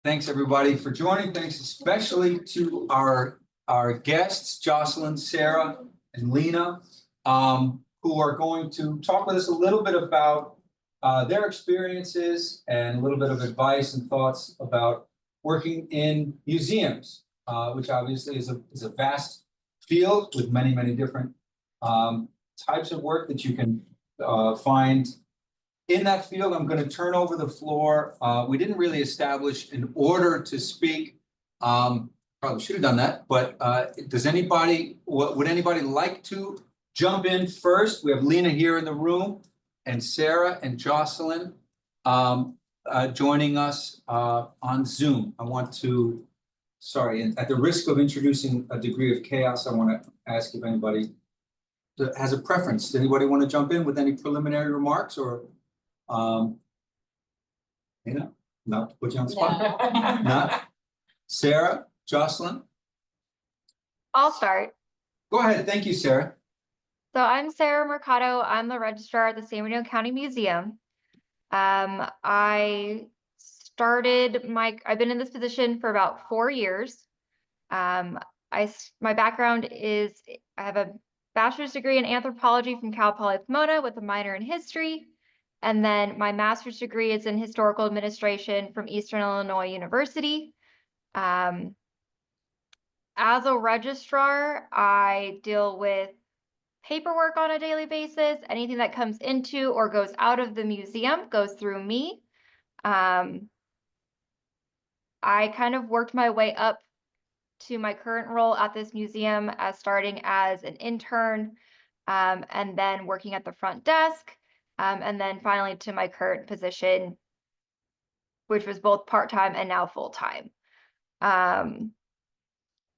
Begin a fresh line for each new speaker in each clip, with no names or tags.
Thanks, everybody, for joining. Thanks especially to our guests, Jocelyn, Sarah, and Lena, who are going to talk with us a little bit about their experiences and a little bit of advice and thoughts about working in museums, which obviously is a vast field with many, many different types of work that you can find in that field. I'm going to turn over the floor. We didn't really establish an order to speak. Probably should have done that, but does anybody, would anybody like to jump in first? We have Lena here in the room and Sarah and Jocelyn joining us on Zoom. I want to, sorry, and at the risk of introducing a degree of chaos, I want to ask if anybody has a preference. Does anybody want to jump in with any preliminary remarks or? Not to put you on the spot. Not Sarah, Jocelyn.
I'll start.
Go ahead. Thank you, Sarah.
So I'm Sarah Mercado. I'm the registrar at the San Bernardino County Museum. I've been in this position for about 4 years. My background is I have a bachelor's degree in anthropology from Cal Poly Pomona with a minor in history. And then my master's degree is in historical administration from Eastern Illinois University. As a registrar, I deal with paperwork on a daily basis. Anything that comes into or goes out of the museum goes through me. I kind of worked my way up to my current role at this museum as starting as an intern and then working at the front desk. And then finally to my current position, which was both part-time and now full-time.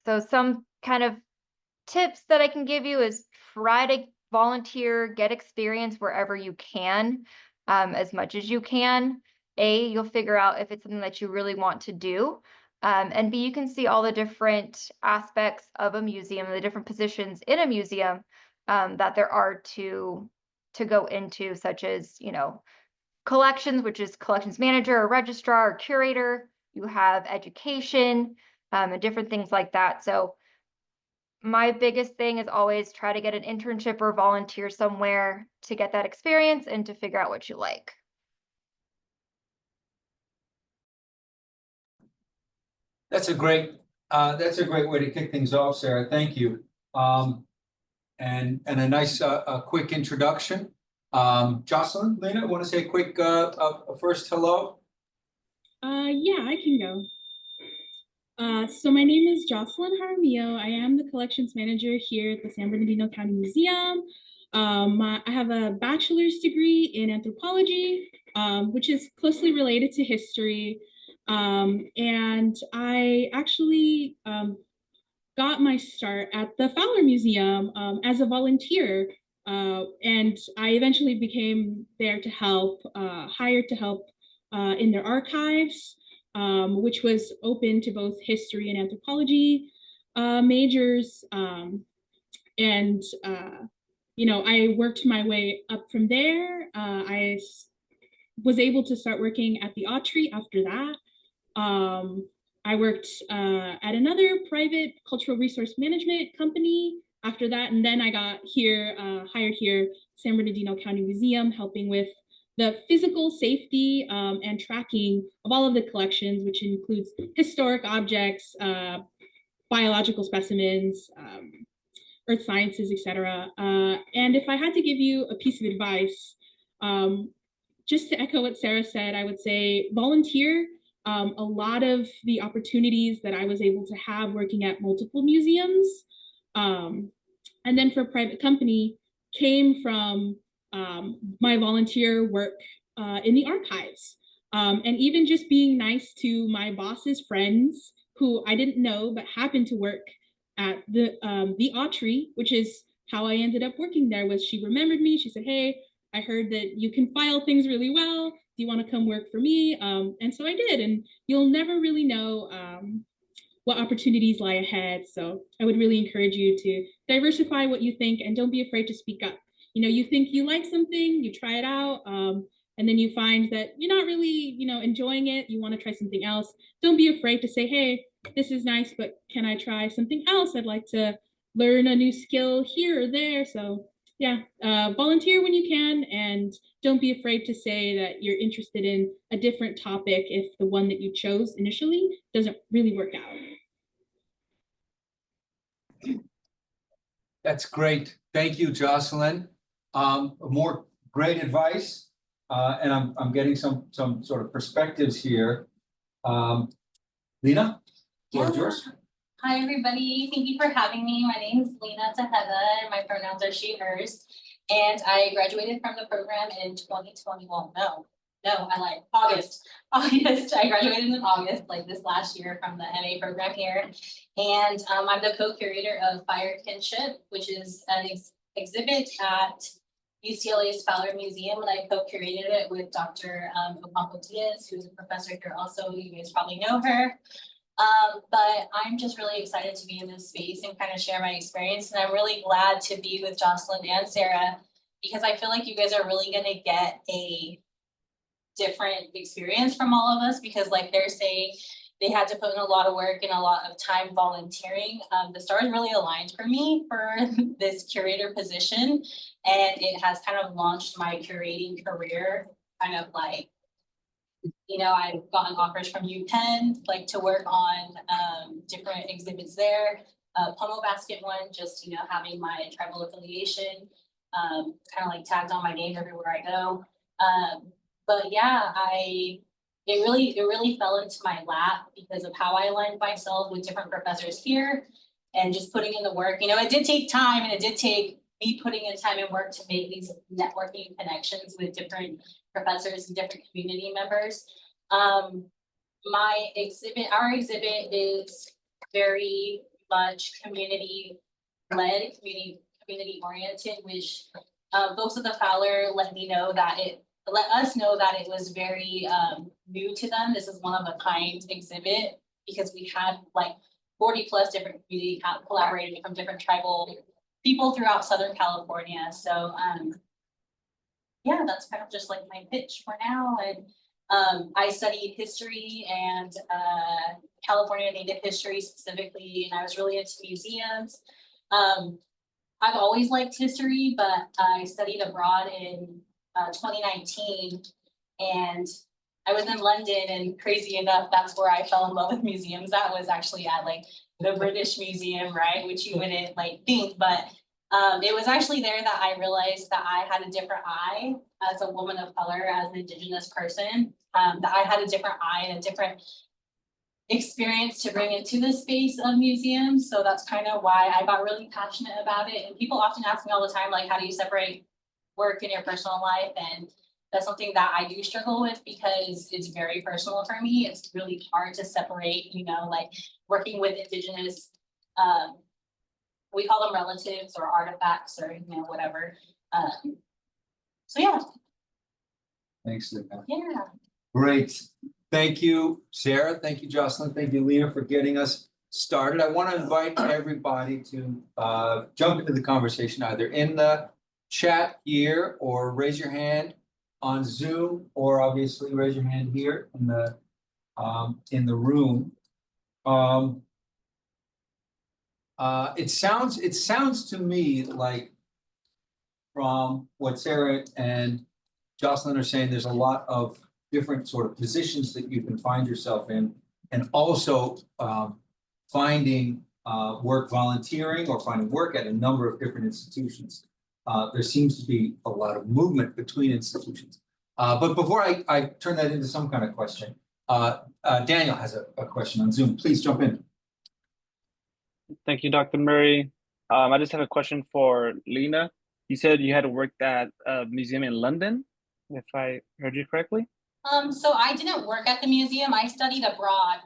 So some kind of tips that I can give you is try to volunteer, get experience wherever you can, as much as you can. A, you'll figure out if it's something that you really want to do. And B, you can see all the different aspects of a museum, the different positions in a museum that there are to go into, such as, collections, which is collections manager or registrar or curator. You have education and different things like that. So my biggest thing is always try to get an internship or volunteer somewhere to get that experience and to figure out what you like.
That's a great way to kick things off, Sarah. Thank you. And a nice quick introduction. Jocelyn, Lena, want to say a quick first hello?
Yeah, I can go. So my name is Jocelyn Jaramillo. I am the collections manager here at the San Bernardino County Museum. I have a bachelor's degree in anthropology, which is closely related to history. And I actually got my start at the Fowler Museum as a volunteer. And I eventually became there to help, hired to help in their archives, which was open to both history and anthropology majors. I worked my way up from there. I was able to start working at the Autry after that. I worked at another private cultural resource management company after that, and then I got hired here, San Bernardino County Museum, helping with the physical safety and tracking of all of the collections, which includes historic objects, biological specimens, earth sciences, etc. And if I had to give you a piece of advice, just to echo what Sarah said, I would say volunteer. A lot of the opportunities that I was able to have working at multiple museums, and then for a private company, came from my volunteer work in the archives. And even just being nice to my boss's friends who I didn't know but happened to work at the Autry, which is how I ended up working there. Was she remembered me? She said, "Hey, I heard that you can file things really well. Do you want to come work for me?" And so I did. And you'll never really know what opportunities lie ahead. So I would really encourage you to diversify what you think and don't be afraid to speak up. You think you like something, you try it out. and then you find that you're not really, enjoying it, you want to try something else, don't be afraid to say, hey, this is nice, but can I try something else? I'd like to learn a new skill here or there. So yeah, volunteer when you can, and don't be afraid to say that you're interested in a different topic if the one that you chose initially doesn't really work out.
That's great. Thank you, Jocelyn. More great advice, and I'm getting some sort of perspectives here. Lena, floor is yours.
Hi, everybody. Thank you for having me. My name is Lena Tejeda, and my pronouns are she, hers. And I graduated from the program in 2020. Well, no, I lied. August. I graduated in August, like this last year, from the MA program here. And I'm the co-curator of Fire Kinship, which is an exhibit at UCLA's Fowler Museum, and I co-curated it with Dr. Ocampo Diaz, who's a professor here also. You guys probably know her. But I'm just really excited to be in this space and kind of share my experience. And I'm really glad to be with Jocelyn and Sarah, because I feel like you guys are really going to get a different experience from all of us, because like they're saying, they had to put in a lot of work and a lot of time volunteering. The stars really aligned for me for this curator position, and it has kind of launched my curating career, kind of like, I've gotten offers from UPenn, like to work on different exhibits there. Pomo Basket one, just, having my tribal affiliation, kind of like tagged on my name everywhere I go. But yeah, it really fell into my lap because of how I aligned myself with different professors here and just putting in the work. It did take time, and it did take me putting in time and work to make these networking connections with different professors and different community members. Our exhibit is very much community-led, community-oriented, which folks at the Fowler let us know that it was very new to them. This is one of a kind exhibit because we had like 40 plus different community collaborating from different tribal people throughout Southern California. So yeah, that's kind of just like my pitch for now. And I studied history and California Native history specifically, and I was really into museums. I've always liked history, but I studied abroad in 2019, and I was in London, and crazy enough, that's where I fell in love with museums. That was actually at like the British Museum, right? Which you wouldn't like think, but it was actually there that I realized that I had a different eye as a woman of color, as an Indigenous person, that I had a different eye and a different experience to bring into the space of museums. So that's kind of why I got really passionate about it. And people often ask me all the time, like, how do you separate work and your personal life? And that's something that I do struggle with because it's very personal for me. It's really hard to separate, like working with Indigenous, we call them relatives or artifacts or, whatever. So yeah.
Thanks, Lena.
Yeah.
Great. Thank you, Sarah. Thank you, Jocelyn. Thank you, Lena, for getting us started. I want to invite everybody to jump into the conversation either in the chat here or raise your hand on Zoom, or obviously raise your hand here in the room. It sounds to me like, from what Sarah and Jocelyn are saying, there's a lot of different sort of positions that you can find yourself in, and also finding work volunteering or finding work at a number of different institutions. There seems to be a lot of movement between institutions. But before I turn that into some kind of question, Daniel has a question on Zoom. Please jump in.
Thank you, Dr. Murray. I just have a question for Lena. You said you had worked at a museum in London, if I heard you correctly.
So I didn't work at the museum. I studied abroad,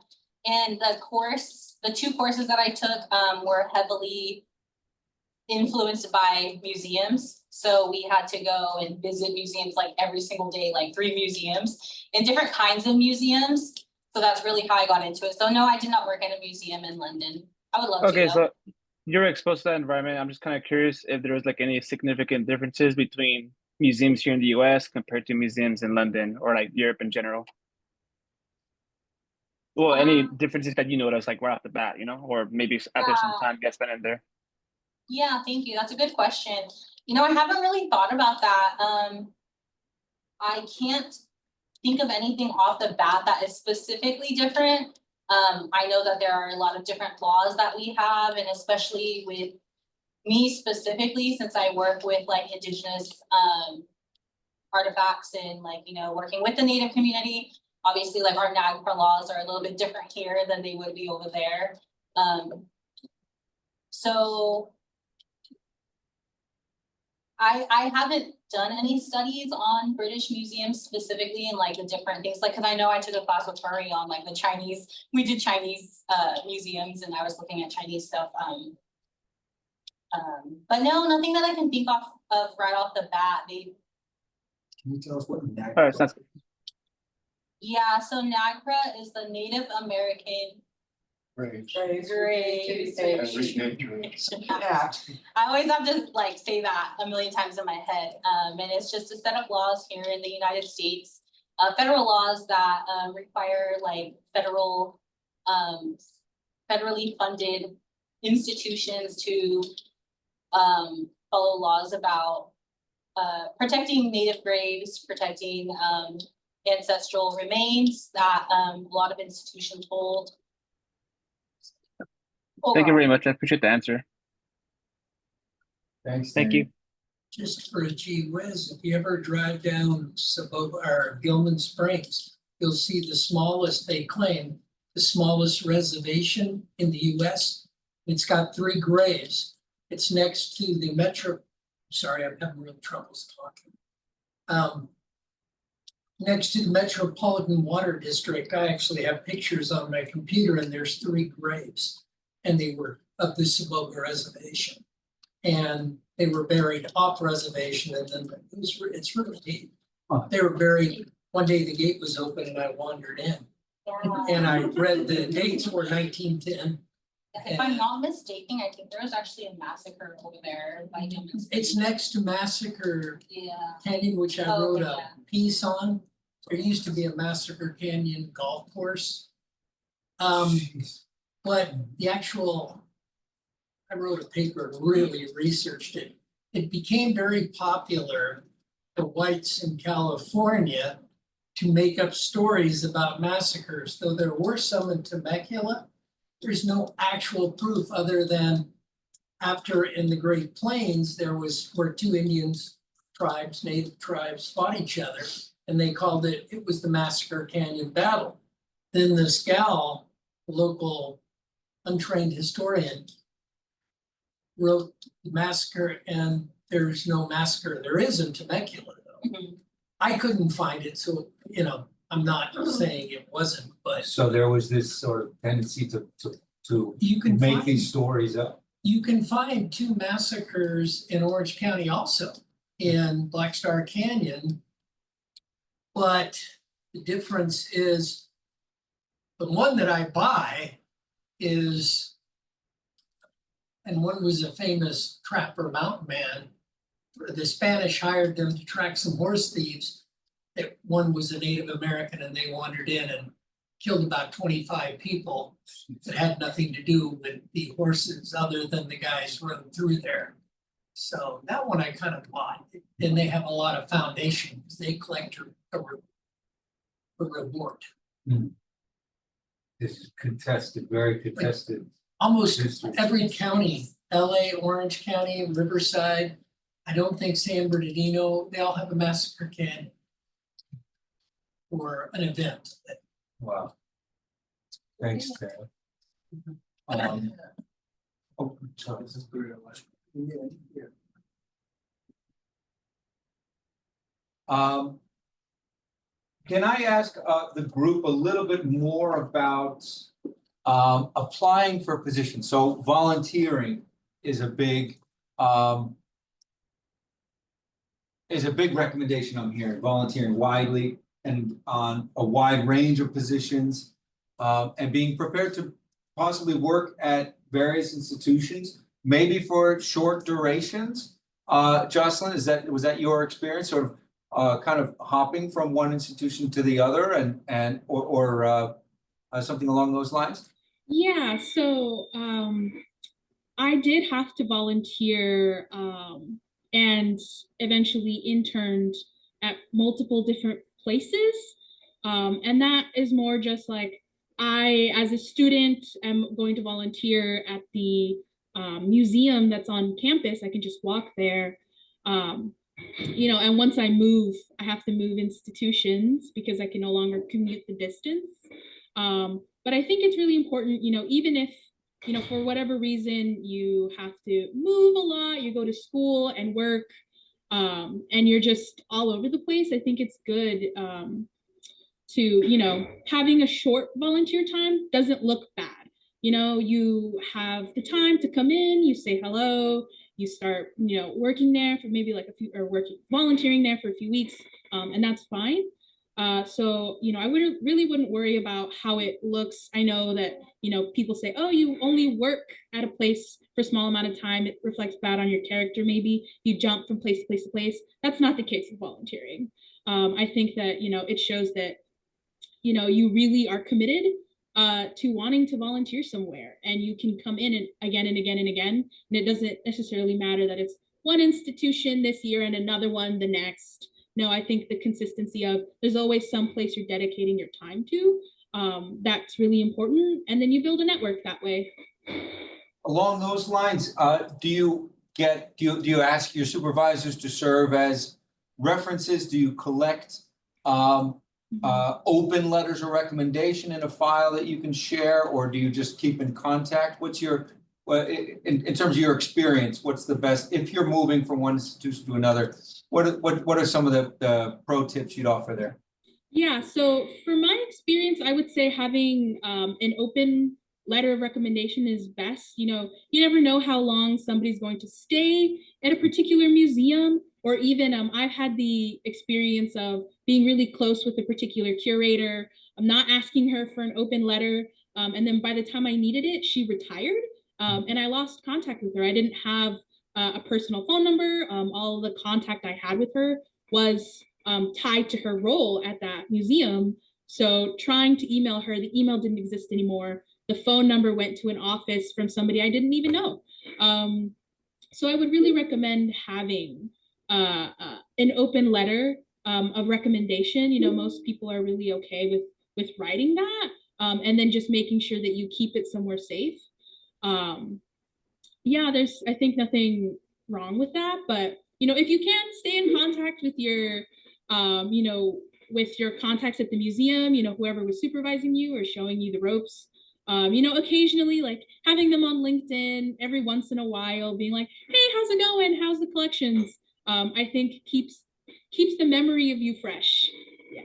and the two courses that I took were heavily influenced by museums. So we had to go and visit museums like every single day, like 3 museums and different kinds of museums. So that's really how I got into it. So no, I did not work at a museum in London. I would love to.
Okay, so you're exposed to that environment. I'm just kind of curious if there was like any significant differences between museums here in the US compared to museums in London or like Europe in general? Well, any differences that you notice like right off the bat, you know, or maybe after some time gets spent in there?
Yeah, thank you. That's a good question. You know, I haven't really thought about that. I can't think of anything off the bat that is specifically different. I know that there are a lot of different laws that we have, and especially with me specifically, since I work with like indigenous artifacts and like, you know, working with the Native community. Obviously, like our NAGPRA laws are a little bit different here than they would be over there. So I haven't done any studies on British museums specifically and like the different things, like, cause I know I took a class with Tori on like the Chinese, we did Chinese museums and I was looking at Chinese stuff. But no, nothing that I can think of right off the bat.
Can you tell us what NAG?
All right, sounds good.
Yeah, so NAGPRA is the Native American Graves.
Yeah.
I always have to like say that a million times in my head. And it's just a set of laws here in the United States, federal laws that require like federal, federally funded institutions to follow laws about protecting Native graves, protecting ancestral remains that a lot of institutions hold.
Thank you very much. I appreciate the answer.
Thanks.
Thank you.
Just for a gee whiz, if you ever drive down or Gilman Springs, you'll see the smallest, they claim, the smallest reservation in the US. It's got 3 graves. It's next to the sorry, I'm having real troubles talking. Next to the Metropolitan Water District, I actually have pictures on my computer and there's 3 graves. And they were of the Soboka Reservation. And they were buried off reservation and then it's really deep. They were buried, one day the gate was open and I wandered in.
Yeah.
And I read the dates were 1910.
If I'm not mistaken, I think there was actually a massacre over there by Gilman Springs.
It's next to Massacre
Yeah.
Canyon, which I
Oh,
wrote
yeah.
a piece on. There used to be a Massacre Canyon golf course. But the actual, I wrote a paper, really researched it. It became very popular for whites in California to make up stories about massacres, though there were some in Temecula. There's no actual proof other than after in the Great Plains, where 2 tribes, native tribes fought each other, and they called it was the Massacre Canyon Battle. Then this gal, the local untrained historian, wrote the massacre, and there's no massacre. There is in Temecula, though.
Mhm.
I couldn't find it, so I'm not saying it wasn't, but
So there was this sort of tendency to
you can
make
find
these stories up.
you can find 2 massacres in Orange County also in Black Star Canyon. But the difference is the one that I buy is, and one was a famous trapper mountain man. The Spanish hired them to track some horse thieves. That one was a Native American and they wandered in and killed about 25 people that had nothing to do with the horses other than the guys running through there. So that one I kind of bought. And they have a lot of foundation because they collect a reward.
This is contested, very contested.
Almost
history.
every county, LA, Orange County, Riverside, I don't think San Bernardino, they all have a massacre canyon or an event.
Wow. Thanks, Tara. Oh, sorry, this is pretty much. Can I ask the group a little bit more about applying for positions? So volunteering is a big recommendation I'm hearing, volunteering widely and on a wide range of positions, and being prepared to possibly work at various institutions, maybe for short durations, Jocelyn, was that your experience, sort of kind of hopping from one institution to the other or something along those lines?
Yeah, so I did have to volunteer and eventually interned at multiple different places. And that is more just like I, as a student, am going to volunteer at the museum that's on campus. I can just walk there. And once I move, I have to move institutions because I can no longer commute the distance. But I think it's really important, even if, for whatever reason, you have to move a lot, you go to school and work, and you're just all over the place. I think it's good to, having a short volunteer time doesn't look bad. You have the time to come in, you say hello, you start, working there for maybe like volunteering there for a few weeks, and that's fine. So, I wouldn't worry about how it looks. I know that, people say, oh, you only work at a place for a small amount of time. It reflects bad on your character. Maybe you jump from place to place to place. That's not the case with volunteering. I think that, it shows that, you really are committed to wanting to volunteer somewhere, and you can come in and again and again and again. And it doesn't necessarily matter that it's one institution this year and another one the next. No, I think the consistency of there's always some place you're dedicating your time to. That's really important. And then you build a network that way.
Along those lines, do you ask your supervisors to serve as references? Do you collect open letters of recommendation in a file that you can share, or do you just keep in contact? What's your, in terms of your experience, what's the best, if you're moving from one institution to another, what are some of the pro tips you'd offer there?
Yeah, so for my experience, I would say having an open letter of recommendation is best. You never know how long somebody's going to stay at a particular museum, or even I've had the experience of being really close with a particular curator. I'm not asking her for an open letter. And then by the time I needed it, she retired, and I lost contact with her. I didn't have a personal phone number. All the contact I had with her was tied to her role at that museum. So trying to email her, the email didn't exist anymore. The phone number went to an office from somebody I didn't even know. So I would really recommend having an open letter of recommendation. Most people are really okay with writing that, and then just making sure that you keep it somewhere safe. Yeah, there's, I think, nothing wrong with that, but if you can stay in contact with your with your contacts at the museum, whoever was supervising you or showing you the ropes, occasionally like having them on LinkedIn every once in a while, being like, hey, how's it going? How's the collections? I think keeps the memory of you fresh. Yeah.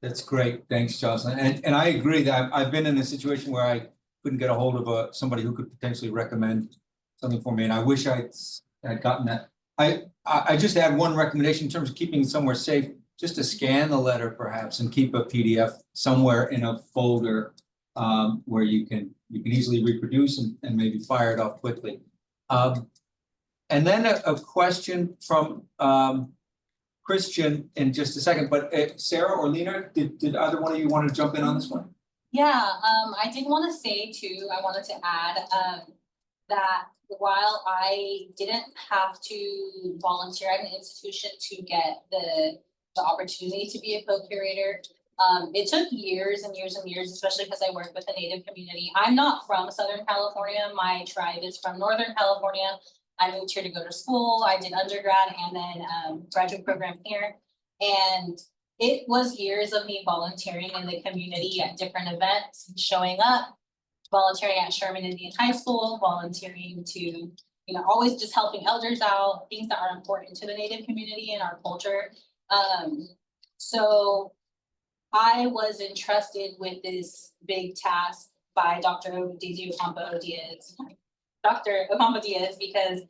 That's
great. Thanks, Jocelyn. And I agree that I've been in a situation where I couldn't get a hold of somebody who could potentially recommend something for me. And I wish I'd gotten that. I just had one recommendation in terms of keeping it somewhere safe, just to scan the letter perhaps and keep a PDF somewhere in a folder where you can easily reproduce and maybe fire it off quickly. And then a question from Christian in just a second, but Sarah or Lena, did either one of you want to jump in on this one?
Yeah, I did want to say too, I wanted to add that while I didn't have to volunteer at an institution to get the opportunity to be a co-curator, it took years and years and years, especially because I work with the Native community. I'm not from Southern California. My tribe is from Northern California. I moved here to go to school. I did undergrad and then graduate program here. And it was years of me volunteering in the community at different events, showing up, volunteering at Sherman Indian High School, volunteering to, always just helping elders out, things that are important to the Native community and our culture. So I was entrusted with this big task by Dr. Ocampo-Diaz, because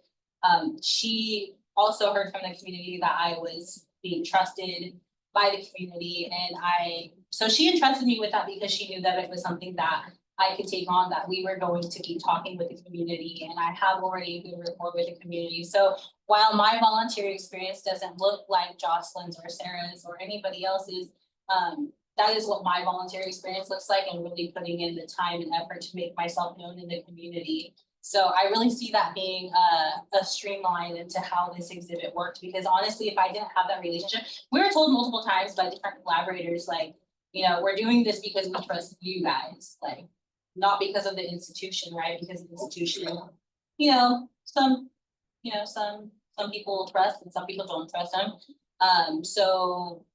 she also heard from the community that I was being trusted by the community. And so she entrusted me with that because she knew that it was something that I could take on, that we were going to keep talking with the community. And I have already a good rapport with the community. So while my volunteer experience doesn't look like Jocelyn's or Sarah's or anybody else's, that is what my volunteer experience looks like, and really putting in the time and effort to make myself known in the community. So I really see that being a streamline into how this exhibit worked, because honestly, if I didn't have that relationship, we were told multiple times by different collaborators, like, you know, we're doing this because we trust you guys, like, not because of the institution, right? Because the institution, you know, some people trust and some people don't trust them. So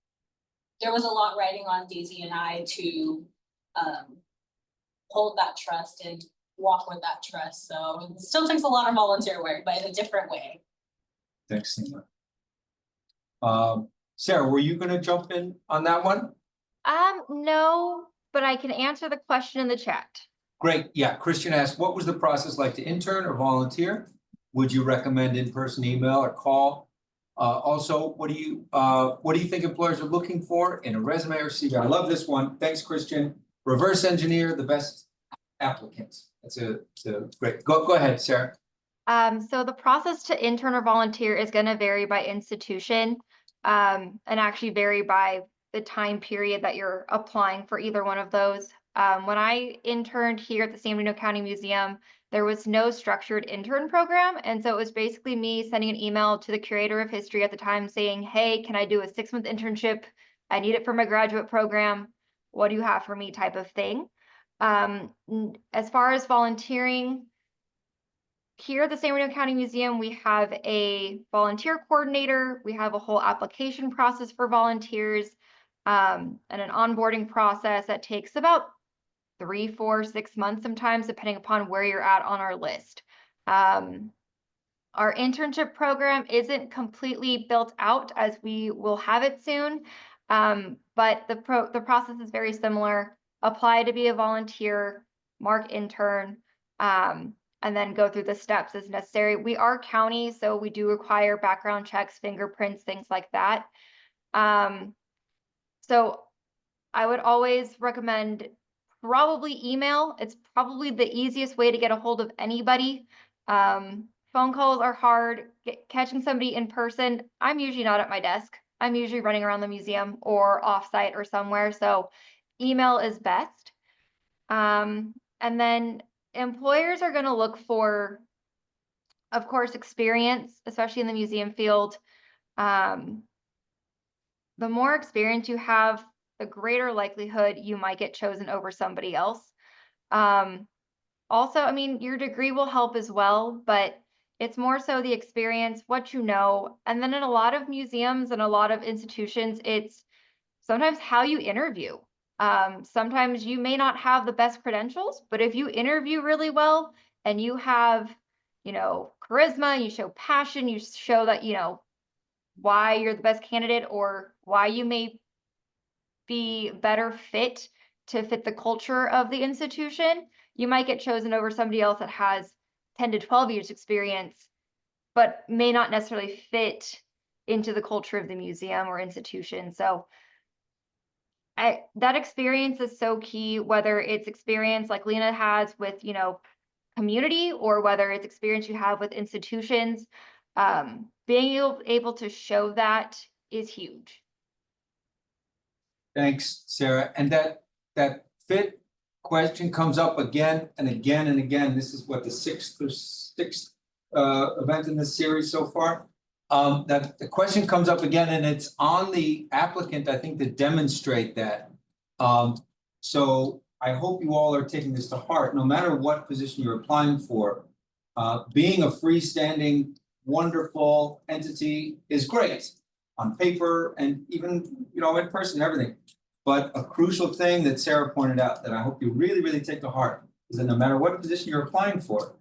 there was a lot riding on Daisy and I to hold that trust and walk with that trust. So it still takes a lot of volunteer work, but in a different way.
Thanks, Nima. Sarah, were you gonna jump in on that one?
No, but I can answer the question in the chat.
Great, yeah, Christian asked, what was the process like to intern or volunteer? Would you recommend in-person, email, or call? Also, what do you think employers are looking for in a resume or CV? I love this one. Thanks, Christian. Reverse engineer the best applicants. That's a great. Go ahead, Sarah.
So the process to intern or volunteer is going to vary by institution, and actually vary by the time period that you're applying for either one of those. When I interned here at the San Bernardino County Museum, there was no structured intern program. And so it was basically me sending an email to the curator of history at the time saying, hey, can I do a 6-month internship? I need it for my graduate program. What do you have for me, type of thing. As far as volunteering, here at the San Bernardino County Museum, we have a volunteer coordinator. We have a whole application process for volunteers, and an onboarding process that takes about 3, 4, 6 months sometimes, depending upon where you're at on our list. Our internship program isn't completely built out, as we will have it soon, but the process is very similar. Apply to be a volunteer, mark intern, and then go through the steps as necessary. We are county, so we do require background checks, fingerprints, things like that. So I would always recommend probably email. It's probably the easiest way to get a hold of anybody. Phone calls are hard. Catching somebody in person, I'm usually not at my desk. I'm usually running around the museum or offsite or somewhere. So email is best. And then employers are going to look for, of course, experience, especially in the museum field. The more experience you have, the greater likelihood you might get chosen over somebody else. Also, I mean, your degree will help as well, but it's more so the experience, what you know. And then in a lot of museums and a lot of institutions, it's sometimes how you interview. Sometimes you may not have the best credentials, but if you interview really well and you have, you know, charisma, you show passion, you show that, you know, why you're the best candidate or why you may be better fit to fit the culture of the institution, you might get chosen over somebody else that has 10 to 12 years experience, but may not necessarily fit into the culture of the museum or institution. So that experience is so key, whether it's experience like Lena has with, you know, community, or whether it's experience you have with institutions. Being able to show that is huge.
Thanks, Sarah. And that fit question comes up again and again and again. This is what, the sixth event in this series so far. That the question comes up again, and it's on the applicant, I think, to demonstrate that. So I hope you all are taking this to heart. No matter what position you're applying for, being a freestanding, wonderful entity is great on paper and even, you know, in person and everything. But a crucial thing that Sarah pointed out that I hope you really, really take to heart is that no matter what position you're applying for,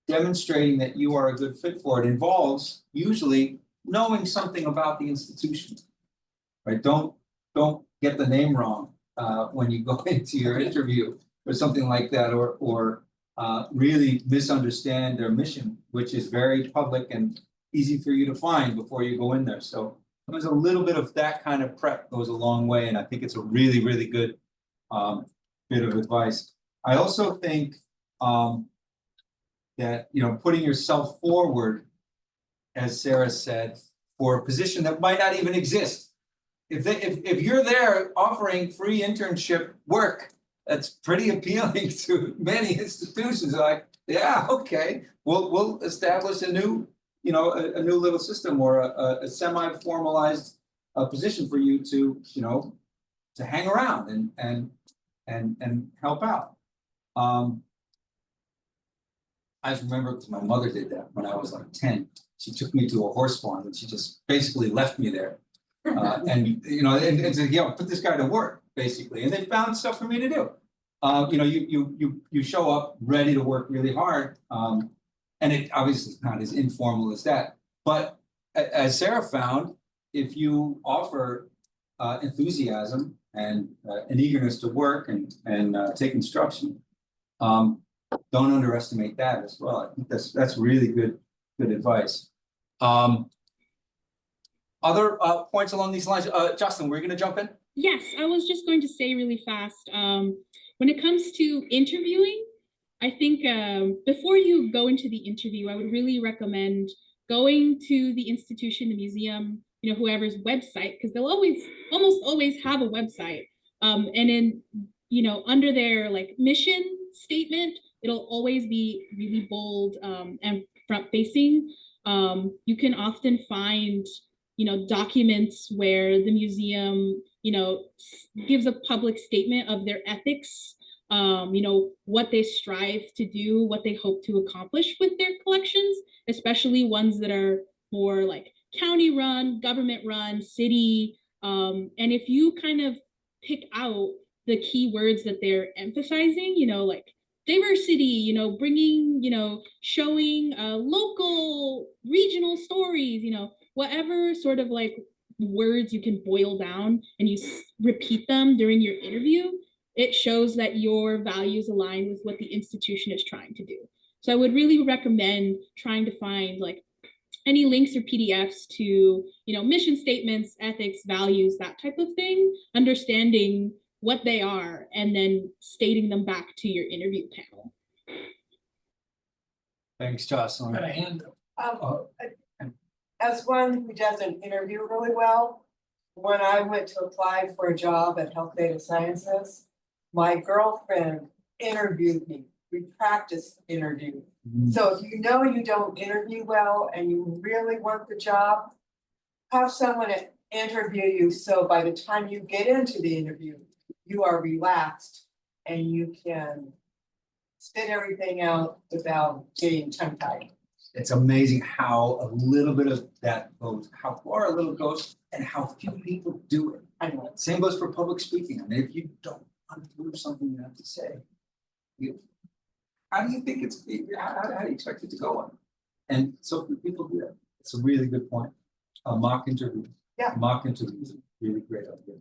demonstrating that you are a good fit for it involves usually knowing something about the institution, right? Don't get the name wrong when you go into your interview or something like that, or really misunderstand their mission, which is very public and easy for you to find before you go in there. So there's a little bit of that kind of prep goes a long way, and I think it's a really, really good bit of advice. I also think that, you know, putting yourself forward as Sarah said, for a position that might not even exist. If you're there offering free internship work, that's pretty appealing to many institutions. Like, yeah, okay, we'll establish a new, you know, a new little system or a semi-formalized position for you to, you know, to hang around and help out. I just remember because my mother did that when I was like 10. She took me to a horse farm and she just basically left me there. And you know, and said, you know, put this guy to work, basically. And they found stuff for me to do. You know, you show up ready to work really hard. And it obviously is not as informal as that. But as Sarah found, if you offer enthusiasm and an eagerness to work and take instruction, don't underestimate that as well. I think that's really good advice. Other points along these lines, Justin, we're going to jump in.
Yes, I was just going to say really fast. When it comes to interviewing, I think before you go into the interview, I would really recommend going to the institution, the museum, you know, whoever's website, because they'll almost always have a website. And in, you know, under their like mission statement, it'll always be really bold and front facing. You can often find, you know, documents where the museum, you know, gives a public statement of their ethics, you know, what they strive to do, what they hope to accomplish with their collections, especially ones that are more like county run, government run, city. And if you kind of pick out the key words that they're emphasizing, you know, like diversity, you know, bringing, you know, showing local, regional stories, you know, whatever sort of like words you can boil down and you repeat them during your interview, it shows that your values align with what the institution is trying to do. So I would really recommend trying to find like any links or PDFs to, you know, mission statements, ethics, values, that type of thing, understanding what they are, and then stating them back to your interview panel.
Thanks, Jocelyn.
Got a hand up.
As one who doesn't interview really well, when I went to apply for a job at Health Data Sciences, my girlfriend interviewed me. We practiced interview. So if you know you don't interview well and you really want the job, have someone interview you so by the time you get into the interview, you are relaxed and you can spit everything out without getting tongue-tied.
It's amazing how a little bit of that goes, how far a little goes, and how few people do it.
I know.
Same goes for public speaking. I mean, if you don't understand something you have to say, how do you think it's? How do you expect it to go on? And so few people do that. It's a really good point. A mock interview.
Yeah.
Mock interview is a really great idea.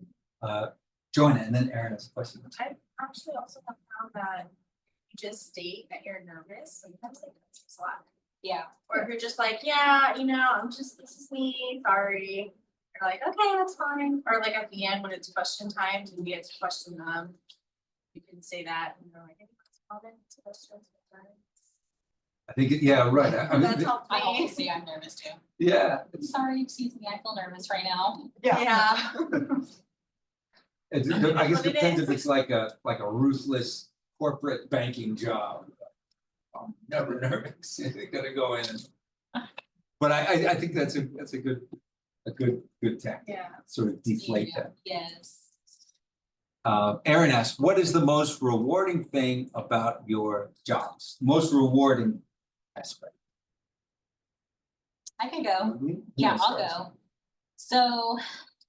Join it, and then Erin has a question.
I actually also have found that you just state that you're nervous. Sometimes like that's slack.
Yeah.
Or if you're just like, yeah, you know, this is me, sorry. You're like, okay, that's fine. Or like at the end when it's question time, and we get to question them, you can say that and they're like, any comments, questions, concerns?
I think, yeah, right. I mean,
That's helped
I also
me.
say I'm nervous too.
yeah.
Sorry, excuse me, I feel nervous right now.
Yeah.
I guess
What
it
it
depends
is.
if it's like a ruthless corporate banking job. I'm never nervous. They're gonna go in and. But I think that's a good tactic.
Yeah.
Sort of deflate
Yeah,
that.
yes.
Erin asks, what is the most rewarding thing about your jobs? Most rewarding aspect?
I can go.
Mhm.
Yeah,
Yes,
I'll
yes.
go. So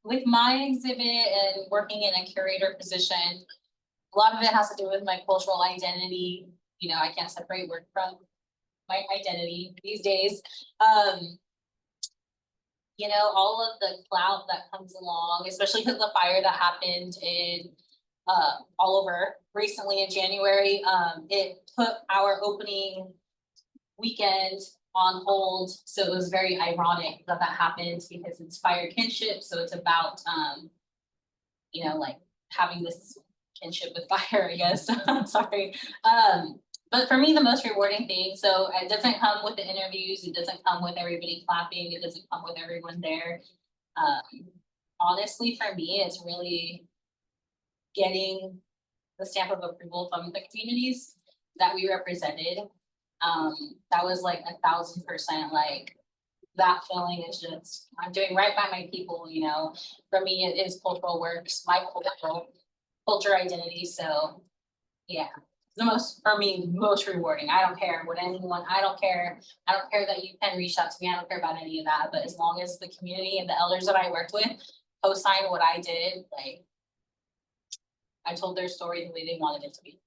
with my exhibit and working in a curator position, a lot of it has to do with my cultural identity. You know, I can't separate work from my identity these days. You know, all of the clout that comes along, especially because the fire that happened in all over recently in January, it put our opening weekend on hold. So it was very ironic that happened because it's fire kinship. So it's about, you know, like having this kinship with fire, I guess. I'm sorry. But for me, the most rewarding thing, so it doesn't come with the interviews, it doesn't come with everybody clapping, it doesn't come with everyone there. Honestly, for me, it's really getting the stamp of approval from the communities that we represented. That was like 1,000%, like, that feeling is just, I'm doing right by my people, you know. For me, it is cultural works, my culture identity, so yeah. The most, for me, most rewarding. I don't care what anyone, I don't care that you can reach out to me, I don't care about any of that, but as long as the community and the elders that I worked with co-signed what I did, like, I told their story the way they wanted it to be.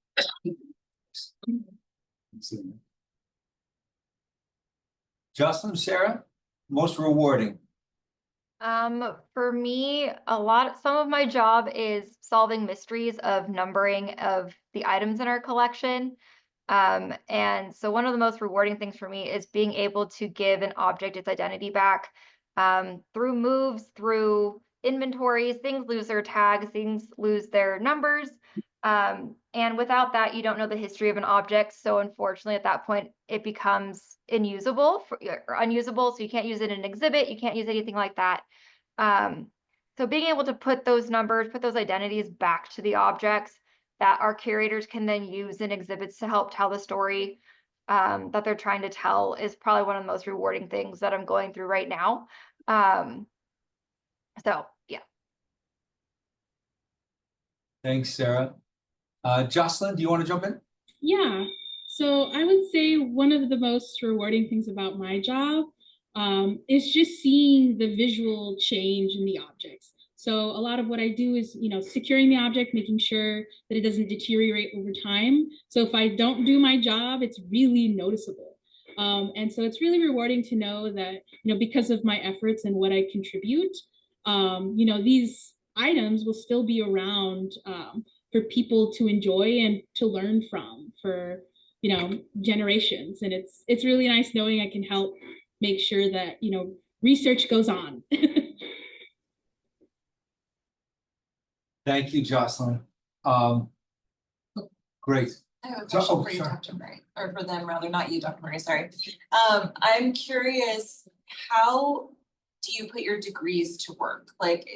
Jocelyn, Sarah, most rewarding.
For me, some of my job is solving mysteries of numbering of the items in our collection. And so one of the most rewarding things for me is being able to give an object its identity back, through moves, through inventories. Things lose their tags, things lose their numbers. And without that, you don't know the history of an object. So unfortunately, at that point, it becomes unusable. So you can't use it in an exhibit. You can't use anything like that. So being able to put those numbers, put those identities back to the objects that our curators can then use in exhibits to help tell the story that they're trying to tell is probably one of the most rewarding things that I'm going through right now. So yeah.
Thanks, Sarah. Jocelyn, do you want to jump in?
Yeah, so I would say one of the most rewarding things about my job is just seeing the visual change in the objects. So a lot of what I do is, you know, securing the object, making sure that it doesn't deteriorate over time. So if I don't do my job, it's really noticeable. And so it's really rewarding to know that, you know, because of my efforts and what I contribute, you know, these items will still be around for people to enjoy and to learn from for, you know, generations. And it's really nice knowing I can help make sure that, you know, research goes on.
Thank you, Jocelyn. Great.
I have a
So-
question
oh,
for you,
sorry.
Dr. Murray, or for them rather, not you, Dr. Murray, sorry. I'm curious, how do you put your degrees to work? Like,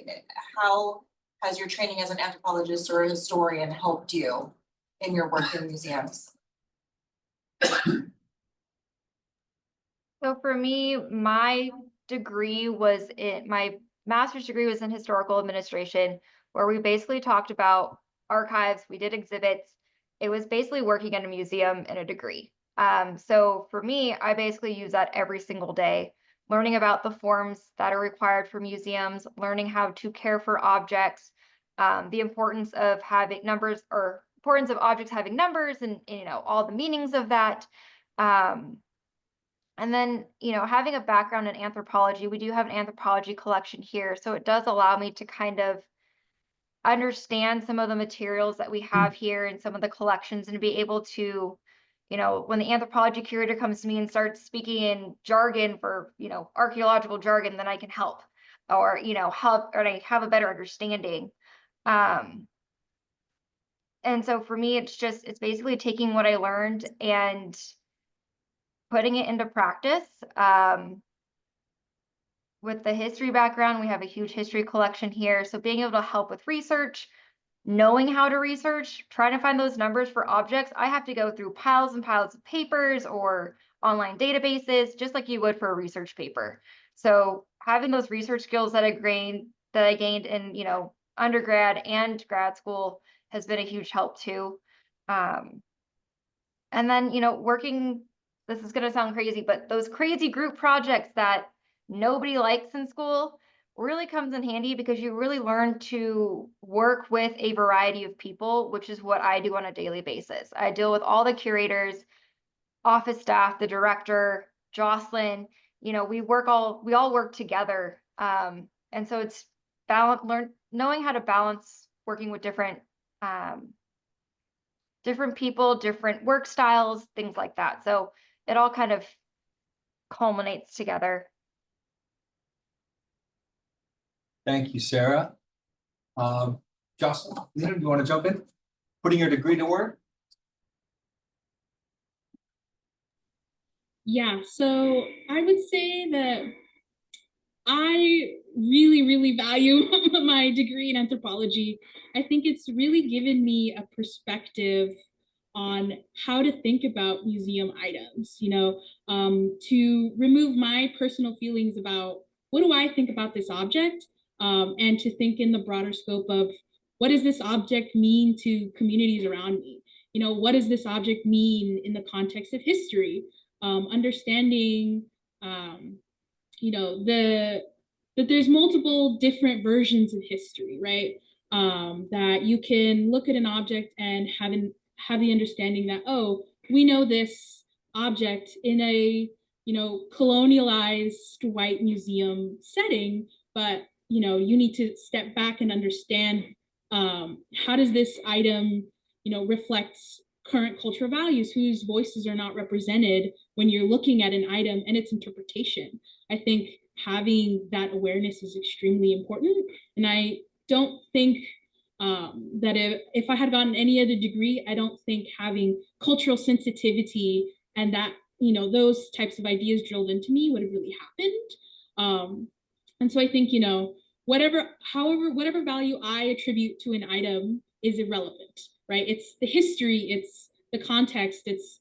how has your training as an anthropologist or a historian helped you in your work in museums?
So for me, my master's degree was in historical administration, where we basically talked about archives, we did exhibits. It was basically working in a museum in a degree. So for me, I basically use that every single day, learning about the forms that are required for museums, learning how to care for objects, the importance of having numbers or importance of objects having numbers and, you know, all the meanings of that. And then, you know, having a background in anthropology, we do have an anthropology collection here. So it does allow me to kind of understand some of the materials that we have here and some of the collections and be able to, you know, when the anthropology curator comes to me and starts speaking in jargon for, you know, archaeological jargon, then I can help or, you know, I have a better understanding. And so for me, it's basically taking what I learned and putting it into practice. With the history background, we have a huge history collection here. So being able to help with research, knowing how to research, trying to find those numbers for objects, I have to go through piles and piles of papers or online databases, just like you would for a research paper. So having those research skills that I gained in, you know, undergrad and grad school has been a huge help too. And then, you know, this is going to sound crazy, but those crazy group projects that nobody likes in school really comes in handy because you really learn to work with a variety of people, which is what I do on a daily basis. I deal with all the curators, office staff, the director, Jocelyn, you know, we all work together. And so it's knowing how to balance working with different people, different work styles, things like that. So it all kind of culminates together.
Thank you, Sarah. Jocelyn, Lena, do you want to jump in? Putting your degree to work?
Yeah, so I would say that I really, really value my degree in anthropology. I think it's really given me a perspective on how to think about museum items, to remove my personal feelings about what do I think about this object, and to think in the broader scope of what does this object mean to communities around me? What does this object mean in the context of history? Understanding that there's multiple different versions of history, right? That you can look at an object and have the understanding that, oh, we know this object in a colonialized white museum setting, but you need to step back and understand, how does this item reflect current cultural values whose voices are not represented when you're looking at an item and its interpretation. I think having that awareness is extremely important. And I don't think that if I had gotten any other degree, I don't think having cultural sensitivity and that, those types of ideas drilled into me would have really happened. And so I think, whatever value I attribute to an item is irrelevant, right? It's the history, it's the context, it's,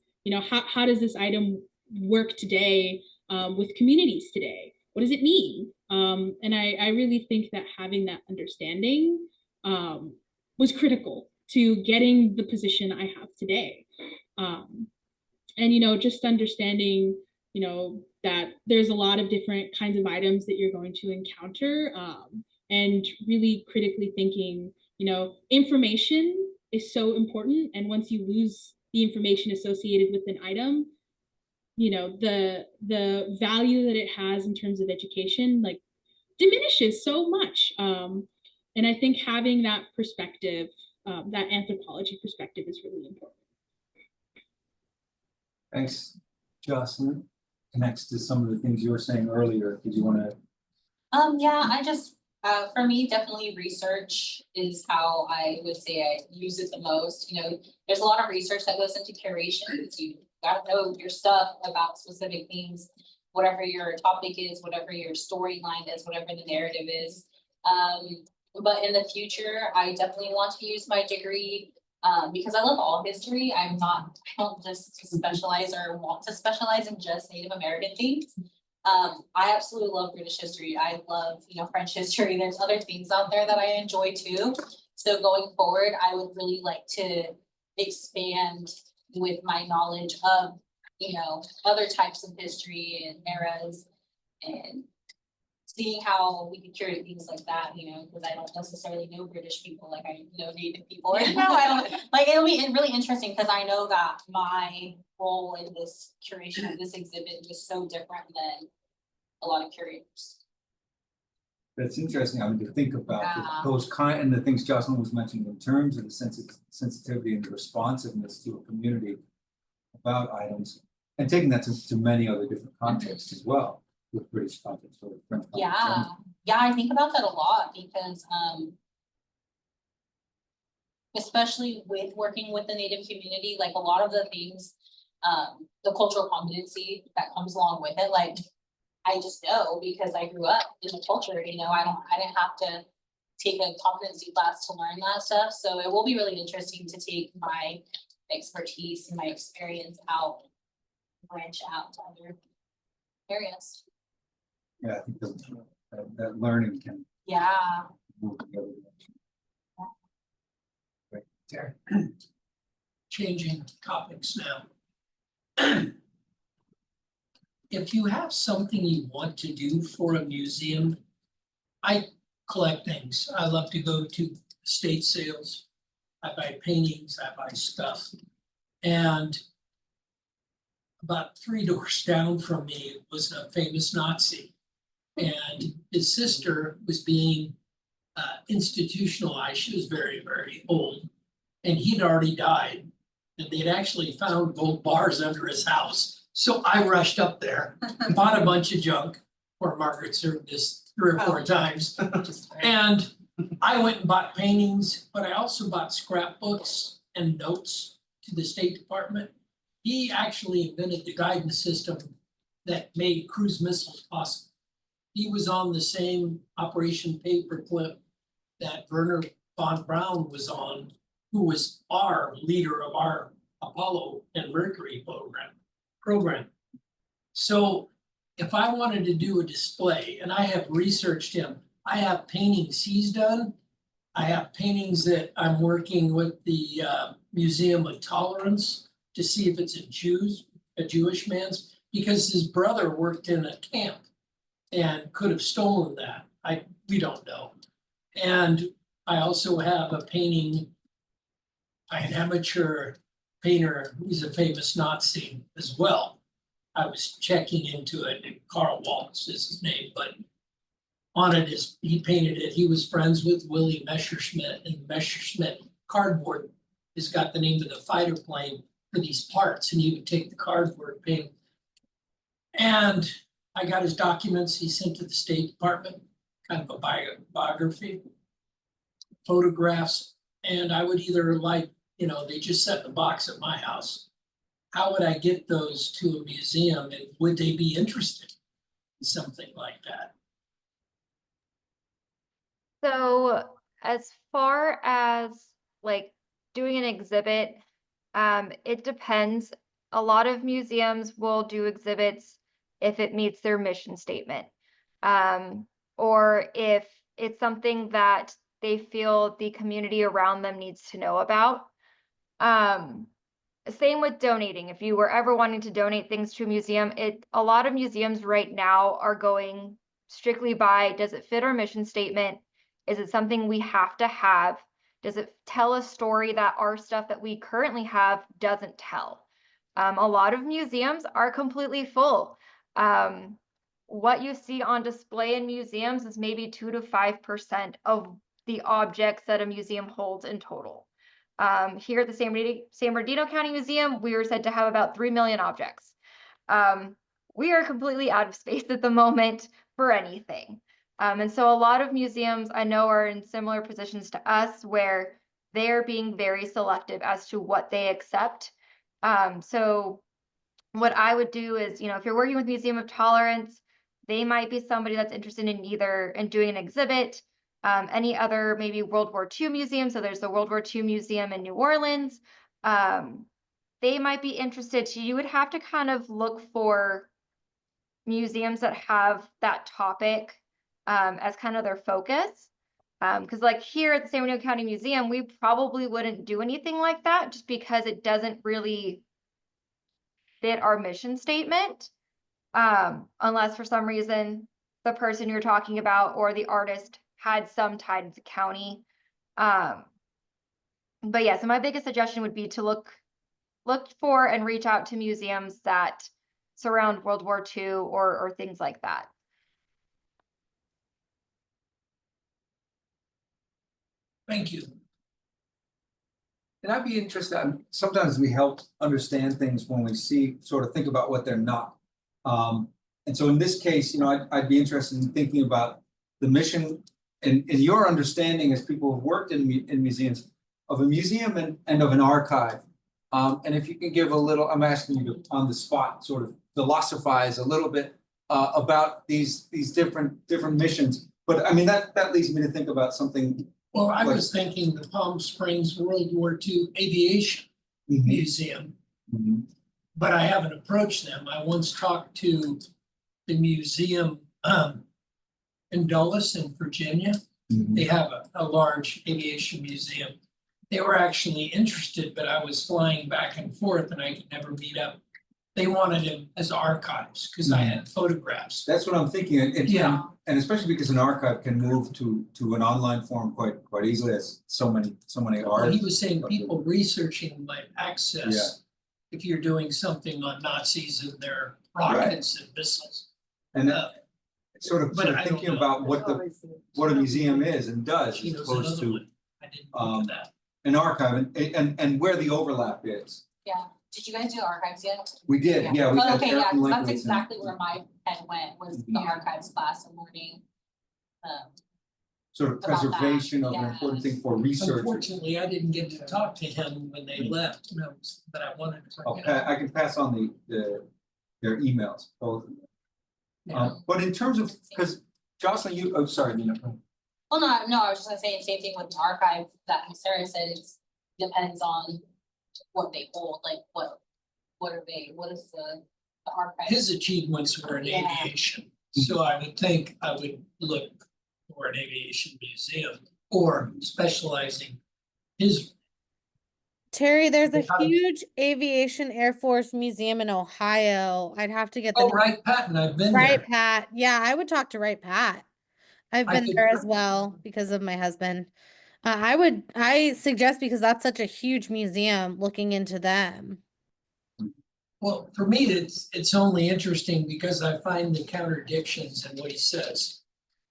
how does this item work today with communities today? What does it mean? And I really think that having that understanding was critical to getting the position I have today. And just understanding, that there's a lot of different kinds of items that you're going to encounter, and really critically thinking, information is so important. And once you lose the information associated with an item, the value that it has in terms of education like diminishes so much. And I think having that perspective, that anthropology perspective, is really important.
Thanks, Jocelyn. Connects to some of the things you were saying earlier. Did you want to?
Yeah, I just, for me, definitely research is how I would say I use it the most. There's a lot of research that goes into curation. You gotta know your stuff about specific things, whatever your topic is, whatever your storyline is, whatever the narrative is. But in the future, I definitely want to use my degree because I love all history. I don't just specialize or want to specialize in just Native American things. I absolutely love British history. I love, French history. There's other things out there that I enjoy too. So going forward, I would really like to expand with my knowledge of, other types of history and eras, and seeing how we can curate things like that, because I don't necessarily know British people like I know Native people. Or, I don't like, it'll be really interesting because I know that my role in this curation of this exhibit is so different than a lot of curators.
That's interesting. I mean, to think about those kind and the things Jocelyn was mentioning in terms of the sensitivity and the responsiveness to a community about items, and taking that to many other different contexts as well, with British context or French context.
Yeah, I think about that a lot because especially with working with the Native community, like a lot of the things, the cultural competency that comes along with it, like I just know because I grew up in the culture, I didn't have to take a competency class to learn that stuff. So it will be really interesting to take my expertise and my experience out, branch out to other areas.
Yeah, I think that learning can move in the other direction. Right, Terry.
Changing topics now. If you have something you want to do for a museum, I collect things. I love to go to estate sales. I buy paintings, I buy stuff. And about 3 doors down from me was a famous Nazi. And his sister was being institutionalized. She was very, very old. And he'd already died. And they'd actually found gold bars under his house. So I rushed up there, bought a bunch of junk. Poor Margaret served this 3 or 4 times. And I went and bought paintings, but I also bought scrapbooks and notes to the State Department. He actually invented the guidance system that made cruise missiles possible. He was on the same Operation Paperclip that Werner von Braun was on, who was our leader of our Apollo and Mercury program. So if I wanted to do a display, and I have researched him, I have paintings he's done. I have paintings that I'm working with the Museum of Tolerance to see if it's a Jewish man's, because his brother worked in a camp and could have stolen that. We don't know. And I also have a painting by an amateur painter who's a famous Nazi as well. I was checking into it, and Karl Waltz is his name, but on it is, he painted it. He was friends with Willie Messerschmitt, and Messerschmitt cardboard has got the name of the fighter plane for these parts, and he would take the cardboard paint. And I got his documents he sent to the State Department, kind of a biography, photographs, and I would either they just set the box at my house. How would I get those to a museum, and would they be interested in something like that?
So as far as like doing an exhibit, it depends. A lot of museums will do exhibits if it meets their mission statement. Or if it's something that they feel the community around them needs to know about. Same with donating. If you were ever wanting to donate things to a museum, a lot of museums right now are going strictly by, does it fit our mission statement? Is it something we have to have? Does it tell a story that our stuff that we currently have doesn't tell? A lot of museums are completely full. What you see on display in museums is maybe 2 to 5% of the objects that a museum holds in total. Here at the San Bernardino County Museum, we are said to have about 3 million objects. We are completely out of space at the moment for anything. And so a lot of museums I know are in similar positions to us, where they're being very selective as to what they accept. So what I would do is, if you're working with Museum of Tolerance, they might be somebody that's interested in doing an exhibit, any other maybe World War II museum. So there's the World War II Museum in New Orleans. They might be interested. So you would have to kind of look for museums that have that topic as kind of their focus. Because like here at the San Bernardino County Museum, we probably wouldn't do anything like that just because it doesn't really fit our mission statement. Unless for some reason the person you're talking about or the artist had some tie to the county. But yeah, so my biggest suggestion would be to look for and reach out to museums that surround World War II or things like that.
Thank you.
And I'd be interested, sometimes we help understand things when we think about what they're not. And so in this case, I'd be interested in thinking about the mission and your understanding as people who've worked in museums of a museum and of an archive. And if you can give a little, I'm asking you to on the spot sort of philosophize a little bit about these different missions. But I mean, that leads me to think about something.
Well, I was thinking the Palm Springs World War II Aviation Museum, but I haven't approached them. I once talked to the museum in Dulles in Virginia. They have a large aviation museum. They were actually interested, but I was flying back and forth and I could never meet up. They wanted it as archives because I had photographs.
That's what I'm thinking. And especially because an archive can move to an online form quite easily, as so many
Well,
artists.
he was saying people researching might access if you're doing something on Nazis and their rockets and missiles.
And sort of
But I don't
thinking
know.
about what a museum is and does,
She
as
knows
opposed
another
to
one. I didn't think of that.
an archive and where the overlap is.
Yeah, did you guys do archives yet?
We did, yeah. we
Oh,
had
okay, yeah,
Eric
'cause
Lincoln
that's
and-
exactly where my head went, was the archives class and learning.
Sort of
about that,
preservation of an important thing for research.
Unfortunately, I didn't get to talk to him when they left, but I wanted to bring it
I
up.
can pass on the their emails, both of them.
Yeah.
But in terms of, because Jocelyn, oh, sorry, Nina.
Well, no, I was just gonna say, same thing with the archive that Sarah said, it's depends on what they hold, like what is the archive?
His achievements were in
Yeah.
aviation, so I would think I would look for an aviation museum or specializing his.
Terry, there's a
Yeah.
huge aviation Air Force museum in Ohio. I'd have to get the
Oh,
name.
right, Patton, I've been
Right,
there.
Pat. Yeah, I would talk to Right Pat. I've
I
been
could-
there as well because of my husband. I suggest, because that's such a huge museum, looking into them.
Well, for me, it's only interesting because I find the contradictions in what he says.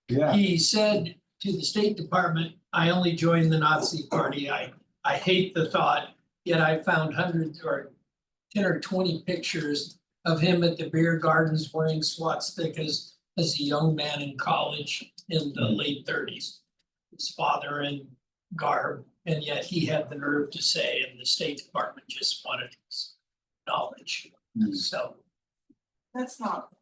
Yeah.
He said to the State Department, I only joined the Nazi Party. I hate the thought, yet I found hundreds or 10 or 20 pictures of him at the beer gardens wearing swastikas as a young man in college in the late 30s. His father in garb, and yet he had the nerve to say, and the State Department just wanted his knowledge. So,
That's not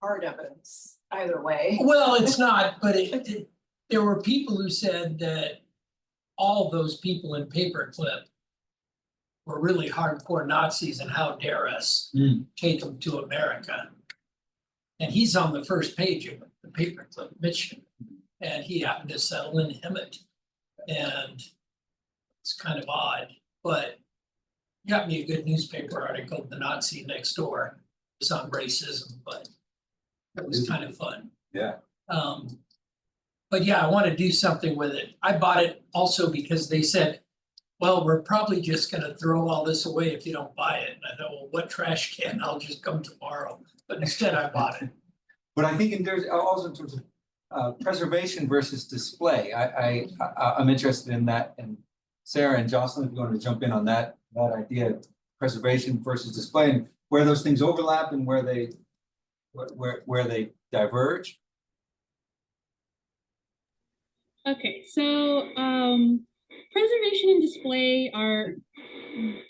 hard evidence either way.
well, it's not, but there were people who said that all those people in Paperclip were really hardcore Nazis, and how dare us take them to America. And he's on the first page of the Paperclip mission, and he happened to settle in Hemet. And it's kind of odd, but got me a good newspaper article, The Nazi Next Door. It's on racism, but it was kind of fun.
Yeah.
But yeah, I want to do something with it. I bought it also because they said, well, we're probably just gonna throw all this away if you don't buy it. And I thought, well, what trash can? I'll just come tomorrow. But instead I bought it.
But I think there's also in terms of preservation versus display, I'm interested in that. And Sarah and Jocelyn, if you want to jump in on that idea of preservation versus display, and where those things overlap and where they diverge.
Okay, so preservation and display are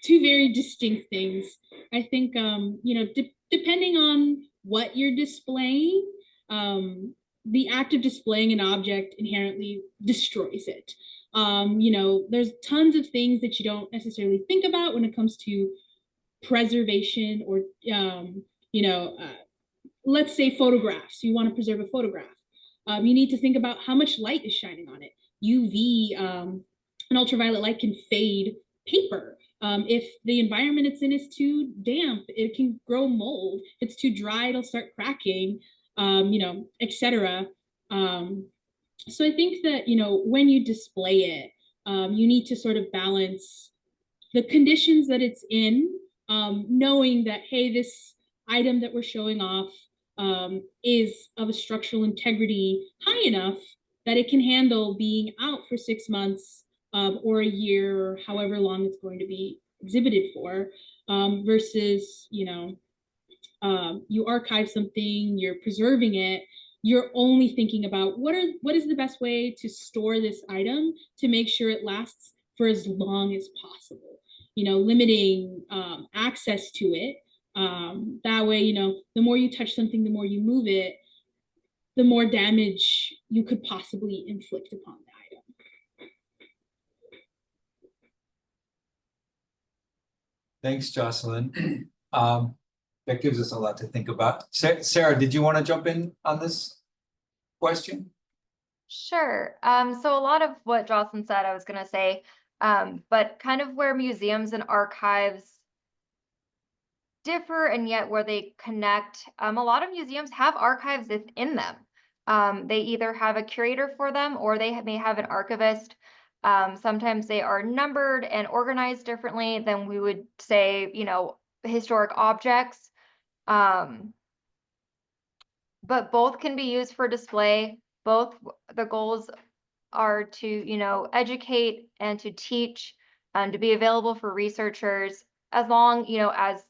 two very distinct things. I think depending on what you're displaying, the act of displaying an object inherently destroys it. There's tons of things that you don't necessarily think about when it comes to preservation or let's say photographs. You want to preserve a photograph. You need to think about how much light is shining on it. UV and ultraviolet light can fade paper. If the environment it's in is too damp, it can grow mold. If it's too dry, it'll start cracking, etc. So I think that, when you display it, you need to sort of balance the conditions that it's in, knowing that, hey, this item that we're showing off is of a structural integrity high enough that it can handle being out for 6 months or a year, or however long it's going to be exhibited for, versus, you archive something, you're preserving it, you're only thinking about what is the best way to store this item to make sure it lasts for as long as possible, limiting access to it. That way, the more you touch something, the more you move it, the more damage you could possibly inflict upon the item.
Thanks, Jocelyn. That gives us a lot to think about. Sarah, did you want to jump in on this question?
Sure. So a lot of what Jocelyn said, I was going to say, but kind of where museums and archives differ and yet where they connect, a lot of museums have archives in them. They either have a curator for them or they may have an archivist. Sometimes they are numbered and organized differently than we would say, historic objects. But both can be used for display. Both the goals are to, educate and to teach and to be available for researchers as long, as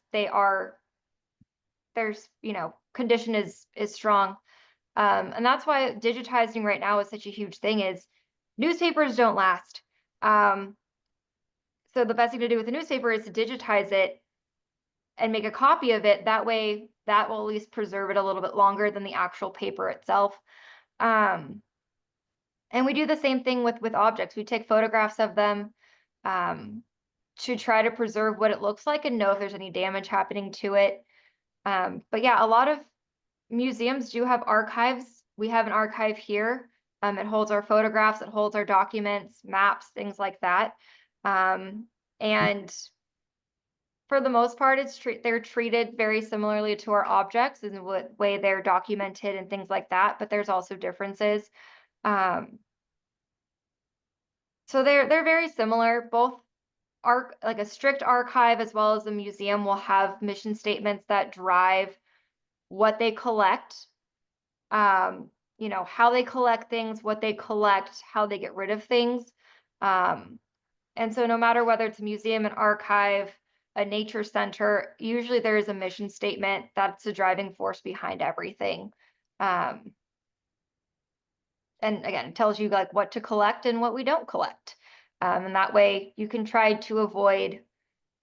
there's, condition is strong. And that's why digitizing right now is such a huge thing is newspapers don't last. So the best thing to do with a newspaper is to digitize it and make a copy of it. That way, that will at least preserve it a little bit longer than the actual paper itself. And we do the same thing with objects. We take photographs of them to try to preserve what it looks like and know if there's any damage happening to it. But yeah, a lot of museums do have archives. We have an archive here. It holds our photographs, it holds our documents, maps, things like that. And for the most part, they're treated very similarly to our objects in the way they're documented and things like that, but there's also differences. So they're very similar. Both like a strict archive as well as the museum will have mission statements that drive what they collect, you know, how they collect things, what they collect, how they get rid of things. And so no matter whether it's a museum, an archive, a nature center, usually there is a mission statement that's the driving force behind everything. And again, it tells you like what to collect and what we don't collect. And that way you can try to avoid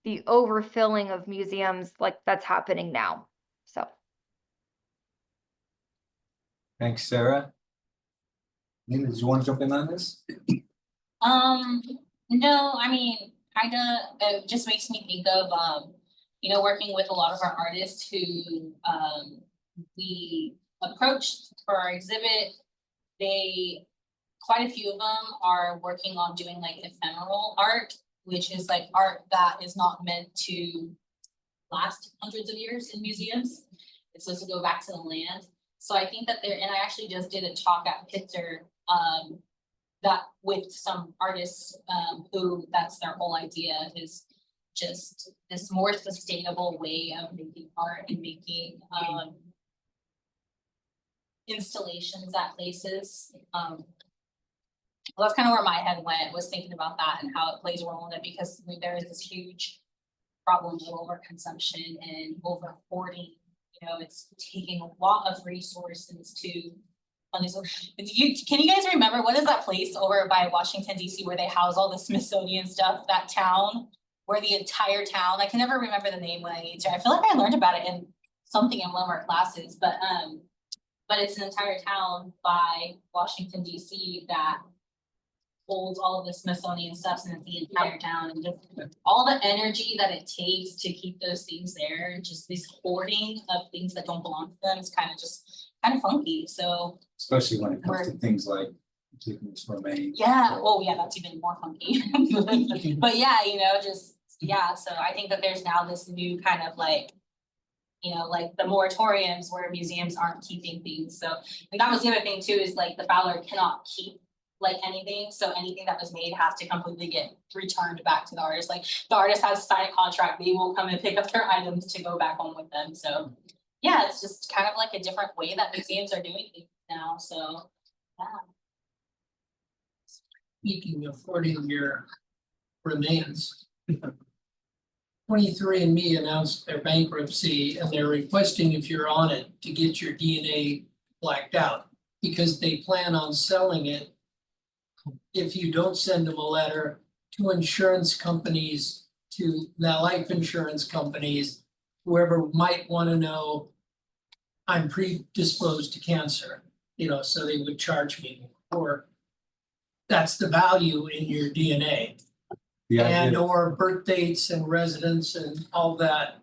the overfilling of museums like that's happening now. So.
Thanks, Sarah. Nina, did you want to jump in on this?
No, I mean, it just makes me think of, you know, working with a lot of our artists who, we approached for our exhibit. Quite a few of them are working on doing like ephemeral art, which is like art that is not meant to last hundreds of years in museums. It's supposed to go back to the land. So I think that and I actually just did a talk at Pitzer, that with some artists, who that's their whole idea is just this more sustainable way of making art and making, installations at places. Well, that's kind of where my head went, was thinking about that and how it plays a role in it, because there is this huge problem of overconsumption and over hoarding. You know, it's taking a lot of resources to fund these. Can you guys remember, what is that place over by Washington DC where they house all the Smithsonian stuff? That town where the entire town, I can never remember the name when I need to. I feel like I learned about it in something in one of our classes, but it's an entire town by Washington DC that holds all of the Smithsonian stuff, and it's the entire town, and just all the energy that it takes to keep those things there, just this hoarding of things that don't belong to them is kind of funky. So
Especially when it comes to things like antiquities remains.
yeah, oh yeah, that's even more funky. But yeah, you know, just yeah. So I think that there's now this new kind of like, you know, like the moratoriums where museums aren't keeping things. So and that was the other thing too, is like the Fowler cannot keep like anything. So anything that was made has to completely get returned back to the artist. Like the artist has to sign a contract, they will come and pick up their items to go back home with them. So yeah, it's just kind of like a different way that museums are doing things now. So yeah.
Speaking of hoarding your remains. 23andMe announced their bankruptcy, and they're requesting, if you're on it, to get your DNA blacked out, because they plan on selling it if you don't send them a letter to insurance companies, to the life insurance companies, whoever might want to know I'm predisposed to cancer, you know, so they would charge me, or that's the value in your DNA. And or birth dates and residence and all that.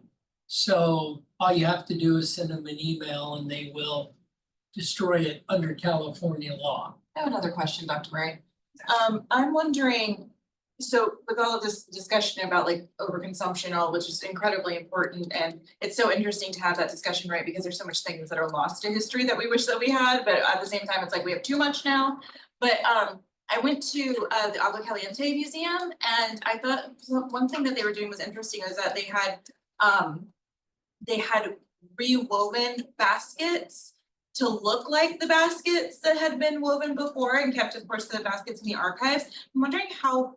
So all you have to do is send them an email and they will destroy it under California law.
I have another question, Dr. Murray. I'm wondering, so with all of this discussion about like overconsumption, all which is incredibly important, and it's so interesting to have that discussion, right? Because there's so much things that are lost to history that we wish that we had, but at the same time, it's like we have too much now. But I went to the Agua Caliente Museum, and I thought one thing that they were doing was interesting, is that they had rewoven baskets to look like the baskets that had been woven before, and kept, of course, the baskets in the archives. I'm wondering how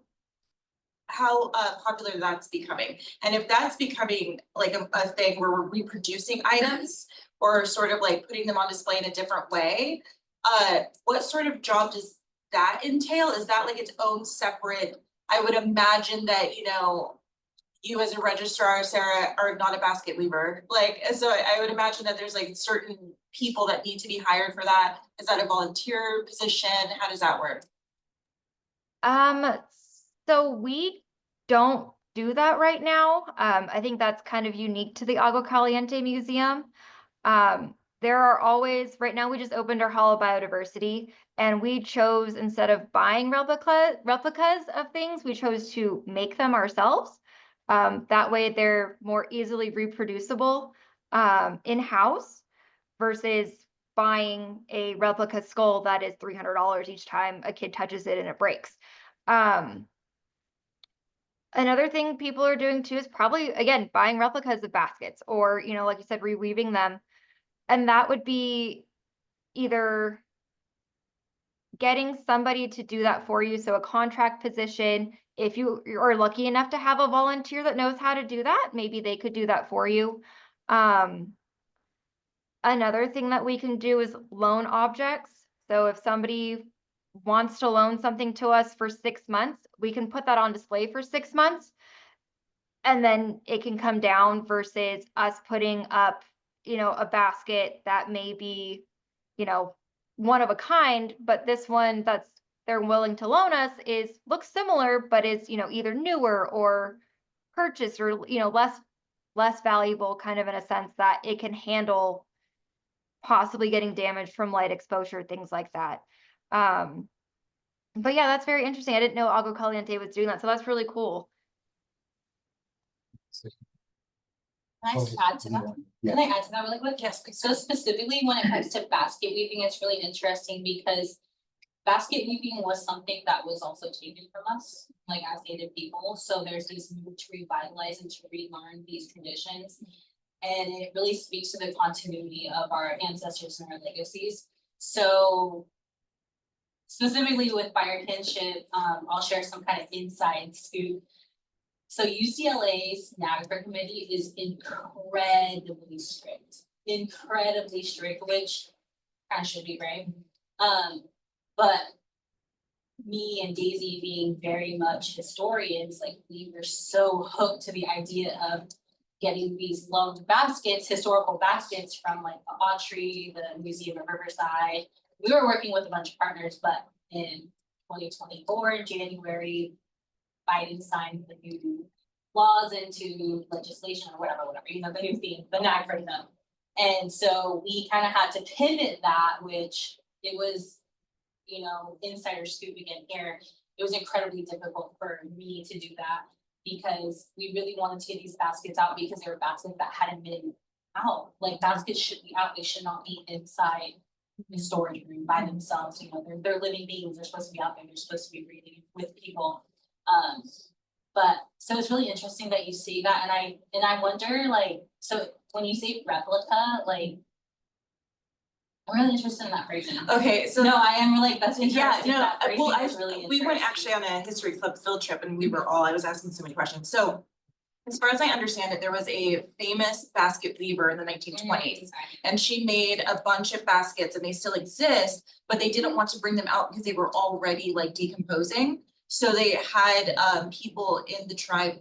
popular that's becoming, and if that's becoming like a thing where we're reproducing items or sort of like putting them on display in a different way. What sort of job does that entail? Is that like its own separate? I would imagine that, you know, you as a registrar, Sarah, are not a basket weaver. Like, so I would imagine that there's like certain people that need to be hired for that. Is that a volunteer position? How does that work?
So we don't do that right now. I think that's kind of unique to the Agua Caliente Museum. There are always, right now we just opened our Hall of Biodiversity, and we chose, instead of buying replicas of things, we chose to make them ourselves. That way they're more easily reproducible in-house versus buying a replica skull that is $300 each time a kid touches it and it breaks. Another thing people are doing too is probably, again, buying replicas of baskets, or, you know, like you said, reweaving them. And that would be either getting somebody to do that for you, so a contract position. If you are lucky enough to have a volunteer that knows how to do that, maybe they could do that for you. Another thing that we can do is loan objects. So if somebody wants to loan something to us for 6 months, we can put that on display for 6 months. And then it can come down versus us putting up, you know, a basket that may be, you know, one of a kind, but this one that's they're willing to loan us looks similar, but is, you know, either newer or purchased, or, you know, less valuable, kind of in a sense that it can handle possibly getting damaged from light exposure, things like that. But yeah, that's very interesting. I didn't know Agua Caliente was doing that, so that's really cool.
Can I add to that? Can I add to that really quick?
Yes, please.
So specifically when it comes to basket weaving, it's really interesting because basket weaving was something that was also taken from us, like as Native people. So there's this move to revitalize and to relearn these traditions. And it really speaks to the continuity of our ancestors and our legacies. So specifically with fire kinship, I'll share some kind of inside scoop. So UCLA's NAGPRA committee is incredibly strict, which kind of should be, right? But me and Daisy being very much historians, like we were so hooked to the idea of getting these loaned baskets, historical baskets from like the Autry, the Museum of Riverside. We were working with a bunch of partners, but in 2024, January, Biden signed the new laws into legislation or whatever, you know, the new theme, the NAGPRA them. And so we kind of had to pivot that, which it was, you know, insider scoop again here. It was incredibly difficult for me to do that because we really wanted to get these baskets out because they were baskets that hadn't been out. Like baskets should be out, they should not be inside the storage room by themselves. You know, they're living beings, they're supposed to be out there, they're supposed to be breathing with people. But so it's really interesting that you see that, and I wonder, like, so when you say replica, like, I'm really interested in that phrasing.
Okay, so
no, I am really, that's interesting.
yeah, no,
That phrasing
well,
is really
we went
interesting.
actually on a history club field trip and I was asking so many questions. So as far as I understand it, there was a famous basket weaver in the 1920s, and she made a bunch of baskets and they still exist, but they didn't want to bring them out because they were already like decomposing. So they had people in the tribe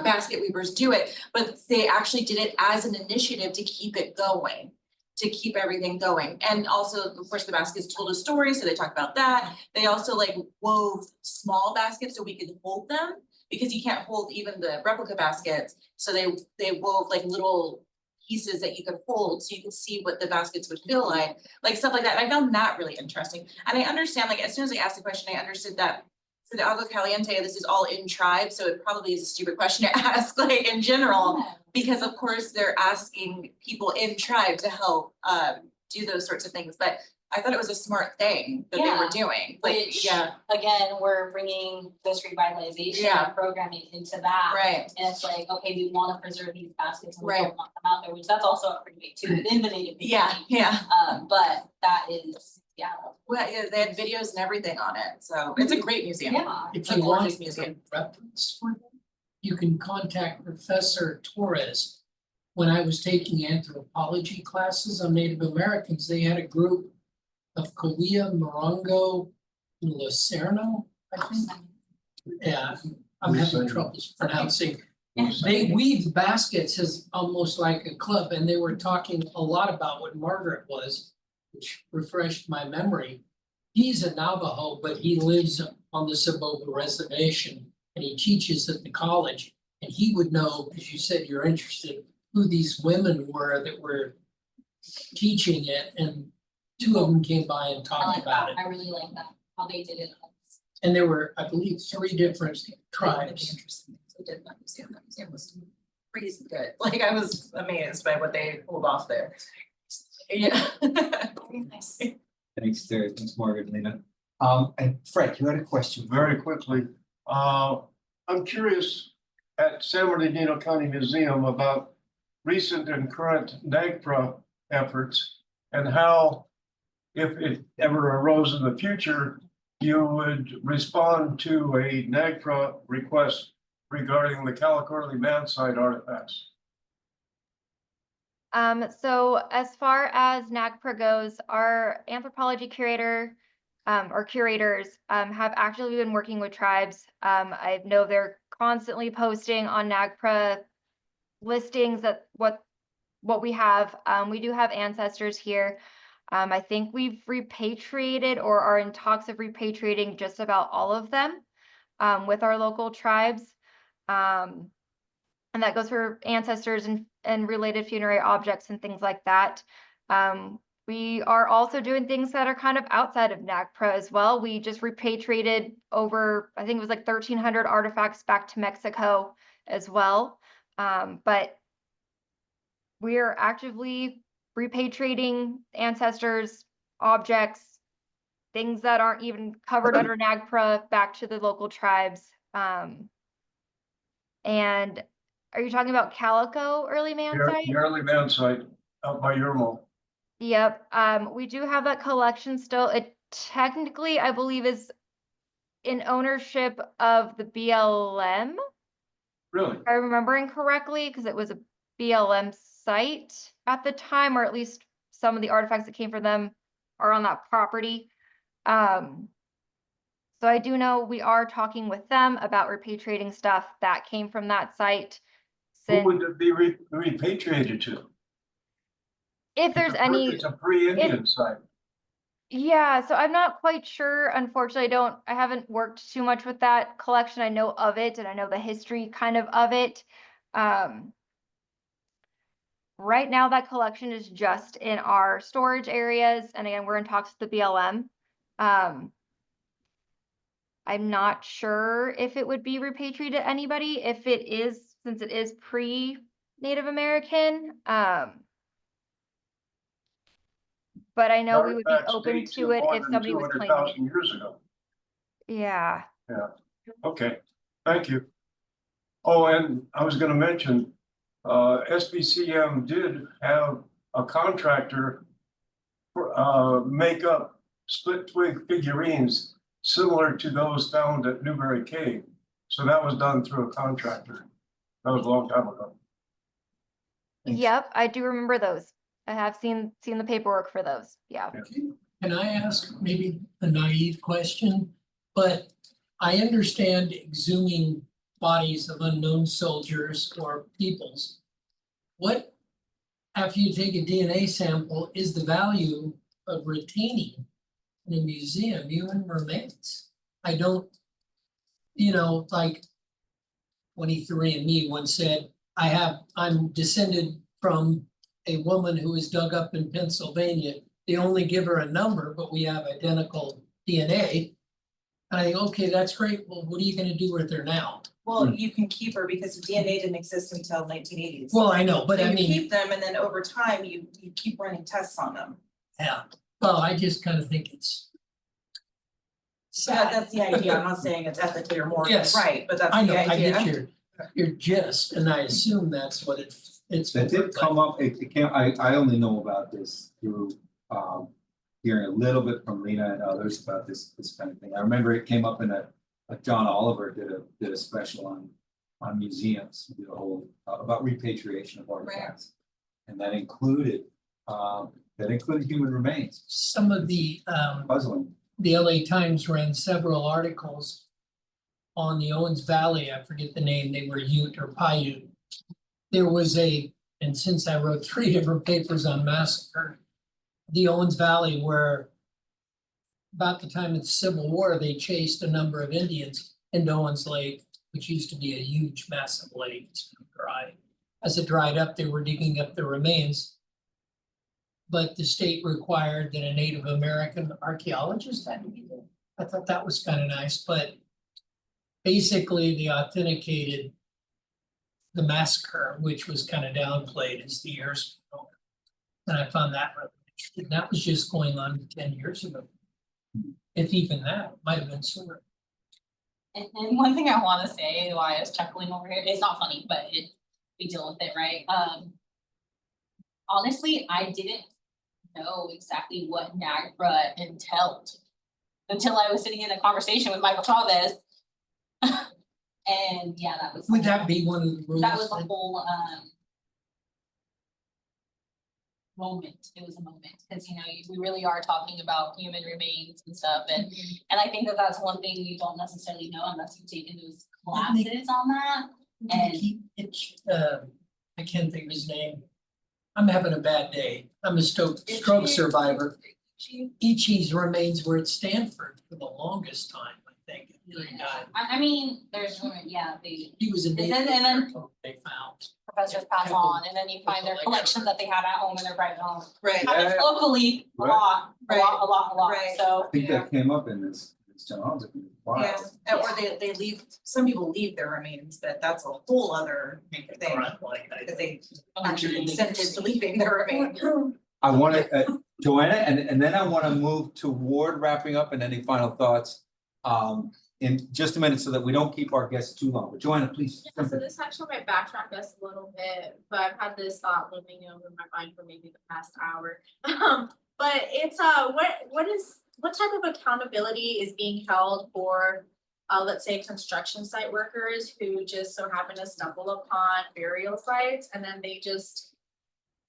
basket weavers do it, but they actually did it as an initiative to keep it going, to keep everything going. And also, of course, the baskets told a story, so they talked about that. They also like wove small baskets so we could hold them, because you can't hold even the replica baskets. So they wove like little pieces that you could hold so you could see what the baskets would feel like stuff like that. And I found that really interesting. And I understand, like, as soon as I asked the question, I understood that for the Agua Caliente, this is all in tribe, so it probably is a stupid question to ask, like, in general, because of course they're asking people in tribe to help do those sorts of things. But I thought it was a smart thing that they were doing.
Which, again, we're bringing this revitalization and programming into that.
Right.
And it's like, okay, we want to preserve these baskets and we don't want them out there, which that's also a pretty big too within the Native community. But that is,
well, yeah, they had videos and everything on it, so it's a great museum.
If
a
you
gorgeous
want
museum.
a reference for them, you can contact Professor Torres. When I was taking anthropology classes on Native Americans, they had a group of Cahuilla, Morongo, and Lucerno, I think. Yeah, I'm having troubles pronouncing. They weave baskets as almost like a club, and they were talking a lot about what Margaret was, which refreshed my memory. He's a Navajo, but he lives on the Ciboga Reservation and he teaches at the college. And he would know, as you said, you're interested, who these women were that were teaching it, and two of them came by and
I
talked
like
about
that,
it.
I really like that, how they did it.
And there were, I believe, 3 different
That'd be
tribes.
interesting. They did that museum. That museum was pretty good. Like I was amazed by what they pulled off there. Yeah. Very nice.
Thanks, Terry. Thanks, Margaret, Lena. And Fred, you had a question.
Very quickly, I'm curious at San Bernardino County Museum about recent and current NAGPRA efforts and how, if it ever arose in the future, you would respond to a NAGPRA request regarding the Calicorley man site artifacts.
So as far as NAGPRA goes, our anthropology curator, or curators, have actually been working with tribes. I know they're constantly posting on NAGPRA listings that what we have. We do have ancestors here. I think we've repatriated or are in talks of repatriating just about all of them, with our local tribes. And that goes for ancestors and related funerary objects and things like that. We are also doing things that are kind of outside of NAGPRA as well. We just repatriated over, I think it was like 1,300 artifacts back to Mexico as well. But we are actively repatriating ancestors, objects, things that aren't even covered under NAGPRA back to the local tribes. And are you talking about Calico Early Man Site?
The early man site out by Yermo.
Yep, we do have that collection still. It technically, I believe, is in ownership of the BLM,
Really?
if I'm remembering correctly, because it was a BLM site at the time, or at least some of the artifacts that came from them are on that property. So I do know we are talking with them about repatriating stuff that came from that site.
Who would it be repatriated to?
If there's any,
It's a pre-Indian site.
yeah, so I'm not quite sure. Unfortunately, I haven't worked too much with that collection. I know of it and I know the history kind of it. Right now that collection is just in our storage areas. And again, we're in talks with the BLM. I'm not sure if it would be repatriated to anybody, if it is, since it is pre-Native American. But I know we would be
Artifacts
open
date
to it
more
if
than
somebody was claiming
200,000
it.
years ago.
Yeah.
Yeah, okay, thank you. Oh, and I was gonna mention, SBCM did have a contractor make up split twig figurines similar to those found at Newberry Cave. So that was done through a contractor. That was a long time ago.
Thanks.
Yep, I do remember those. I have seen the paperwork for those. Yeah.
Can I ask maybe a naive question? But I understand exhuming bodies of unknown soldiers or peoples. What, after you take a DNA sample, is the value of retaining in a museum human remains? I don't, like 23andMe once said, I'm descended from a woman who was dug up in Pennsylvania. They only give her a number, but we have identical DNA. And I think, okay, that's great. Well, what are you gonna do with her now?
Well, you can keep her because DNA didn't exist until 1980s.
Well, I know, but
So
I
you
mean,
keep them and then over time you keep running tests on them.
yeah, well, I just kind of think it's
So
sad.
that's the idea. I'm not saying it's ethically or morally
Yes.
right, but that's
I know,
the
I
idea.
get your gist, and I assume that's what it's.
That did come up, it came, I only know about this through, hearing a little bit from Lena and others about this kind of thing. I remember it came up in John Oliver did a special on museums, did a whole, about repatriation of artifacts. And that included human remains,
Some of the
puzzling.
the LA Times ran several articles on the Owens Valley, I forget the name, they were Ute or Paiute. There was and since I wrote 3 different papers on massacre, the Owens Valley where about the time of the Civil War, they chased a number of Indians into Owens Lake, which used to be a huge, massive lake. It's dry. As it dried up, they were digging up the remains. But the state required that a Native American archaeologist had to be there. I thought that was kind of nice, but basically they authenticated the massacre, which was kind of downplayed as the years went on. And I found that really interesting. That was just going on 10 years ago. If even that, it might have been sooner.
And one thing I wanna say, why I was chuckling over here, it's not funny, but we deal with it, right? Honestly, I didn't know exactly what NAGPRA entailed until I was sitting in a conversation with Michael Chavez. And yeah, that was.
Would that be one of the rules?
That was the whole moment. It was a moment, because we really are talking about human remains and stuff, and I think that that's one thing you don't necessarily know unless you've taken those classes on that. And
I can't think of his name. I'm having a bad day. I'm a stroke survivor. Ichi's remains were at Stanford for the longest time, I think. He died.
I mean, there's
He was a
And
native
then
American they found.
professors pass on, and then you find their collections that they had at home in their private home.
Right.
Happens locally a
Right.
lot, a
Right.
lot,
Right.
so.
I think that came up in this John.
Yeah, or they leave, some people leave their remains, but that's a whole other thing, because they actually consented to leaving their remains.
I want to, Joanna, and then I want to move toward wrapping up and any final thoughts. In just a minute so that we don't keep our guests too long, but Joanna, please.
Yeah, so this actually might backtrack us a little bit, but I've had this thought looming over my mind for maybe the past hour. But it's what type of accountability is being held for let's say construction site workers who just so happen to stumble upon burial sites, and then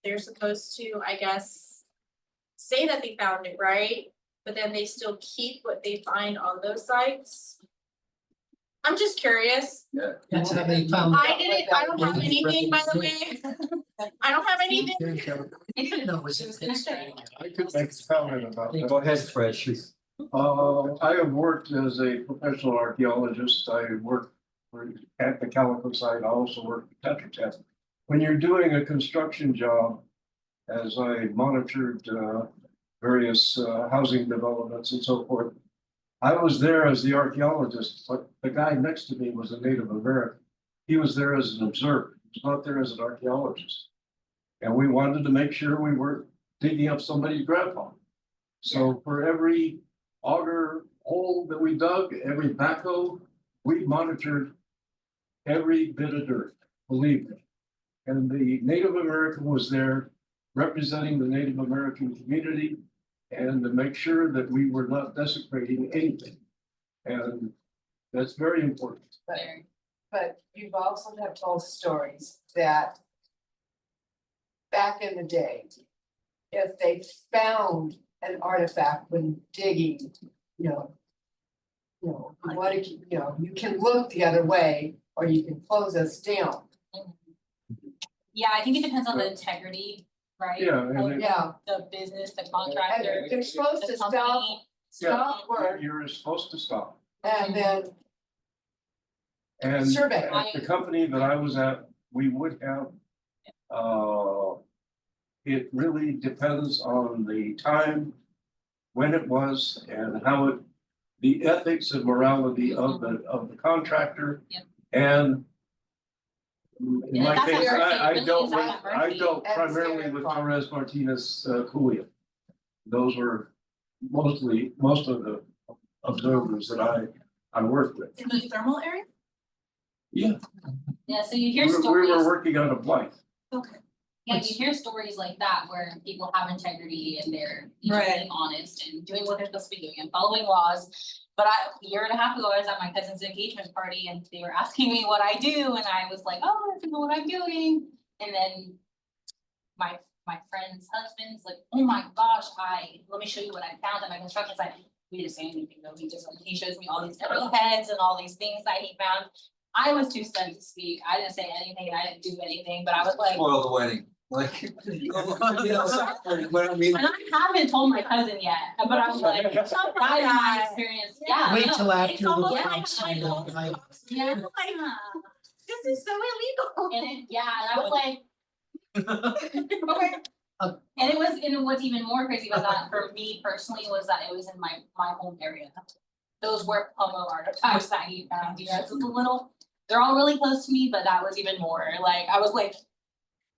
they're supposed to, I guess, say that they found it, right? But then they still keep what they find on those sites. I'm just curious.
Yeah.
That's how they found.
I don't have anything, by the way. I don't have anything.
No, was it this?
I could make a comment about that.
Go ahead, Fred, please.
I have worked as a professional archaeologist. I worked at the Calico site. I also worked at Tetra Tech. When you're doing a construction job, as I monitored various housing developments and so forth, I was there as the archaeologist, but the guy next to me was a Native American. He was there as an observer. He was not there as an archaeologist. And we wanted to make sure we weren't digging up somebody's grandpa. So for every auger hole that we dug, every backhoe, we monitored every bit of dirt, believe me. And the Native American was there representing the Native American community and to make sure that we were not desecrating anything. And that's very important.
But you've also have told stories that back in the day, if they found an artifact when digging, you can look the other way or you can close us down.
Yeah, I think it depends on the integrity, right?
Yeah, and
Of
it-
Yeah.
the business, the contractor.
And they're supposed
the
to
company.
stop work
You're supposed to stop.
and then
And
survey.
at the company that I was at, we would have, it really depends on the time, when it was, and how it, the ethics and morality of the contractor.
Yep.
And in
Yeah,
my
that's
case,
not Murphy,
I
really
dealt
is
with,
that
I
Murphy.
dealt
That's
primarily
Sarah
with
Clark.
Torres Martinez, Cuya. Those were most of the observers that I worked with.
In the thermal area?
Yeah,
Yeah, so you hear
we
stories.
were working on a blight.
Okay.
Yeah, you hear stories like that where people have integrity and they're
Right.
being honest and doing what they're supposed to be doing and following laws. But a year and a half ago, I was at my cousin's engagement party and they were asking me what I do and I was like, oh, I don't know what I'm doing. And then my friend's husband's like, oh my gosh, let me show you what I found at my construction site. we didn't say anything though, he shows me all these arrowheads and all these things that he found. I was too stunned to speak, I didn't say anything, I didn't do anything, but I was like.
Spoil the wedding, like. You know, sorry, but I mean.
And I haven't told my cousin yet, but I was like, that is my experience, yeah.
Wait
no.
till after the
Yeah,
fights,
I know.
like,
Yeah.
This is so illegal.
And it, yeah, and I was like.
Okay.
And what's even more crazy about that for me personally was that it was in my home area. Those were Pomo artifacts that he found, you know, it's a little, they're all really close to me, but that was even more, like, I was like,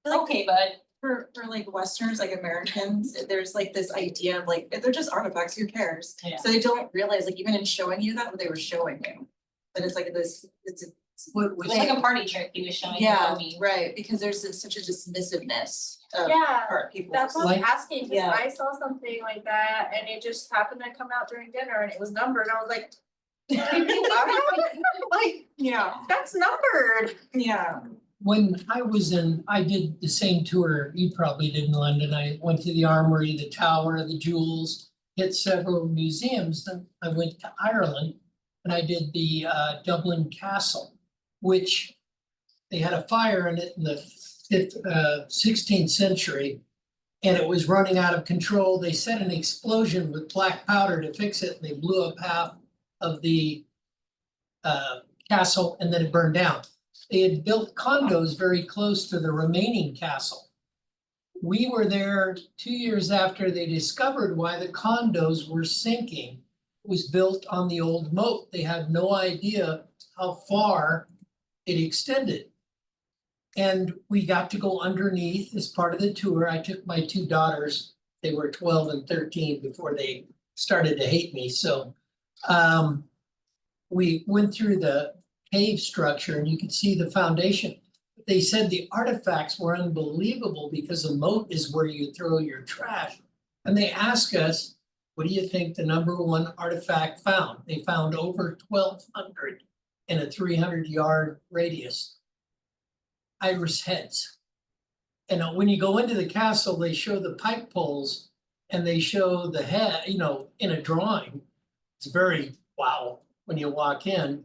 okay, bud.
For like Westerners, like Americans, there's like this idea of like, they're just artifacts, who cares?
Yeah.
So they don't realize, like even in showing you that, what they were showing you. But it's like this, it's
what
It
was
was like a party trick he was showing
yeah,
me.
right, because there's such a dismissive of
Yeah,
art people.
that's what I'm
Like-
asking, because
Yeah.
I saw something like that and it just happened to come out during dinner and it was numbered, and I was like. Like,
Yeah,
that's numbered.
yeah.
when I did the same tour you probably did in London. I went to the Armory, the Tower, the Jewels, hit several museums. Then I went to Ireland and I did the Dublin Castle, which they had a fire in it in the 16th century. And it was running out of control. They set an explosion with black powder to fix it, and they blew up half of the castle, and then it burned down. They had built condos very close to the remaining castle. We were there 2 years after they discovered why the condos were sinking. It was built on the old moat. They had no idea how far it extended. And we got to go underneath as part of the tour. I took my two daughters. They were 12 and 13 before they started to hate me. So we went through the cave structure and you could see the foundation. They said the artifacts were unbelievable because the moat is where you throw your trash. And they asked us, what do you think the #1 artifact found? They found over 1,200 in a 300-yard radius. Iris heads. And when you go into the castle, they show the pike poles and they show the head, you know, in a drawing. It's very wow when you walk in.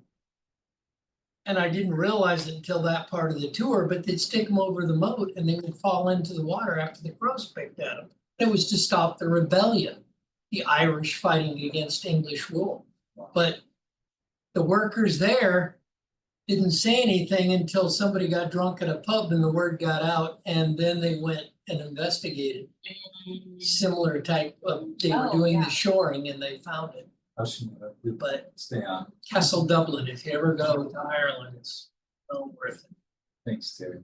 And I didn't realize it until that part of the tour, but they'd stick them over the moat and they would fall into the water after the crows picked at them. It was to stop the rebellion, the Irish fighting against English rule. But the workers there didn't say anything until somebody got drunk at a pub and the word got out, and then they went and investigated. Similar type of, they were
Oh,
doing
yeah.
the shoring and they found it. But
Stay on.
Castle Dublin, if you ever go to Ireland, it's well worth it.
Thanks, Terry.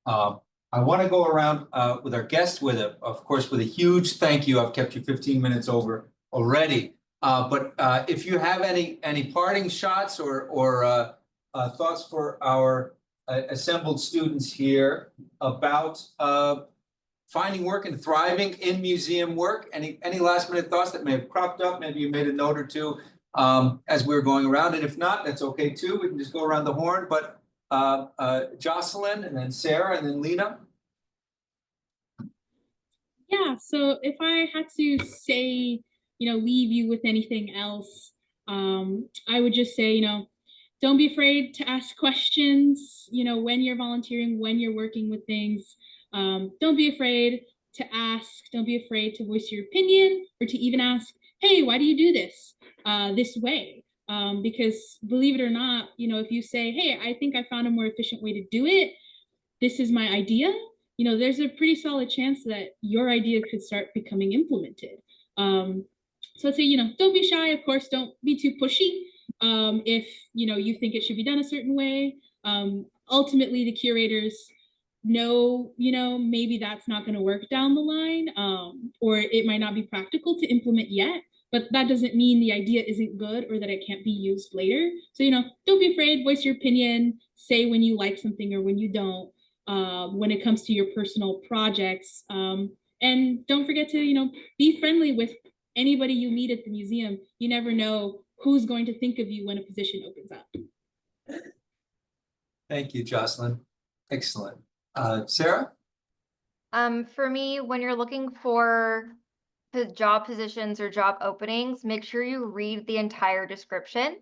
I want to go around with our guests of course, with a huge thank you. I've kept you 15 minutes over already. But if you have any parting shots or thoughts for our assembled students here about finding work and thriving in museum work, any last minute thoughts that may have cropped up, maybe you made a note or two as we were going around, and if not, that's okay too, we can just go around the horn, but Jocelyn and then Sarah and then Lena.
Yeah, so if I had to say, leave you with anything else, I would just say, don't be afraid to ask questions, when you're volunteering, when you're working with things. Don't be afraid to ask, don't be afraid to voice your opinion or to even ask, hey, why do you do this way? Because believe it or not, if you say, hey, I think I found a more efficient way to do it, this is my idea, there's a pretty solid chance that your idea could start becoming implemented. So I'd say, don't be shy, of course, don't be too pushy. If, you think it should be done a certain way. Ultimately, the curators know, maybe that's not going to work down the line, or it might not be practical to implement yet, but that doesn't mean the idea isn't good or that it can't be used later. So, don't be afraid, voice your opinion, say when you like something or when you don't, when it comes to your personal projects. And don't forget to, be friendly with anybody you meet at the museum. You never know who's going to think of you when a position opens up.
Thank you, Jocelyn. Excellent. Sarah?
For me, when you're looking for job positions or job openings, make sure you read the entire description.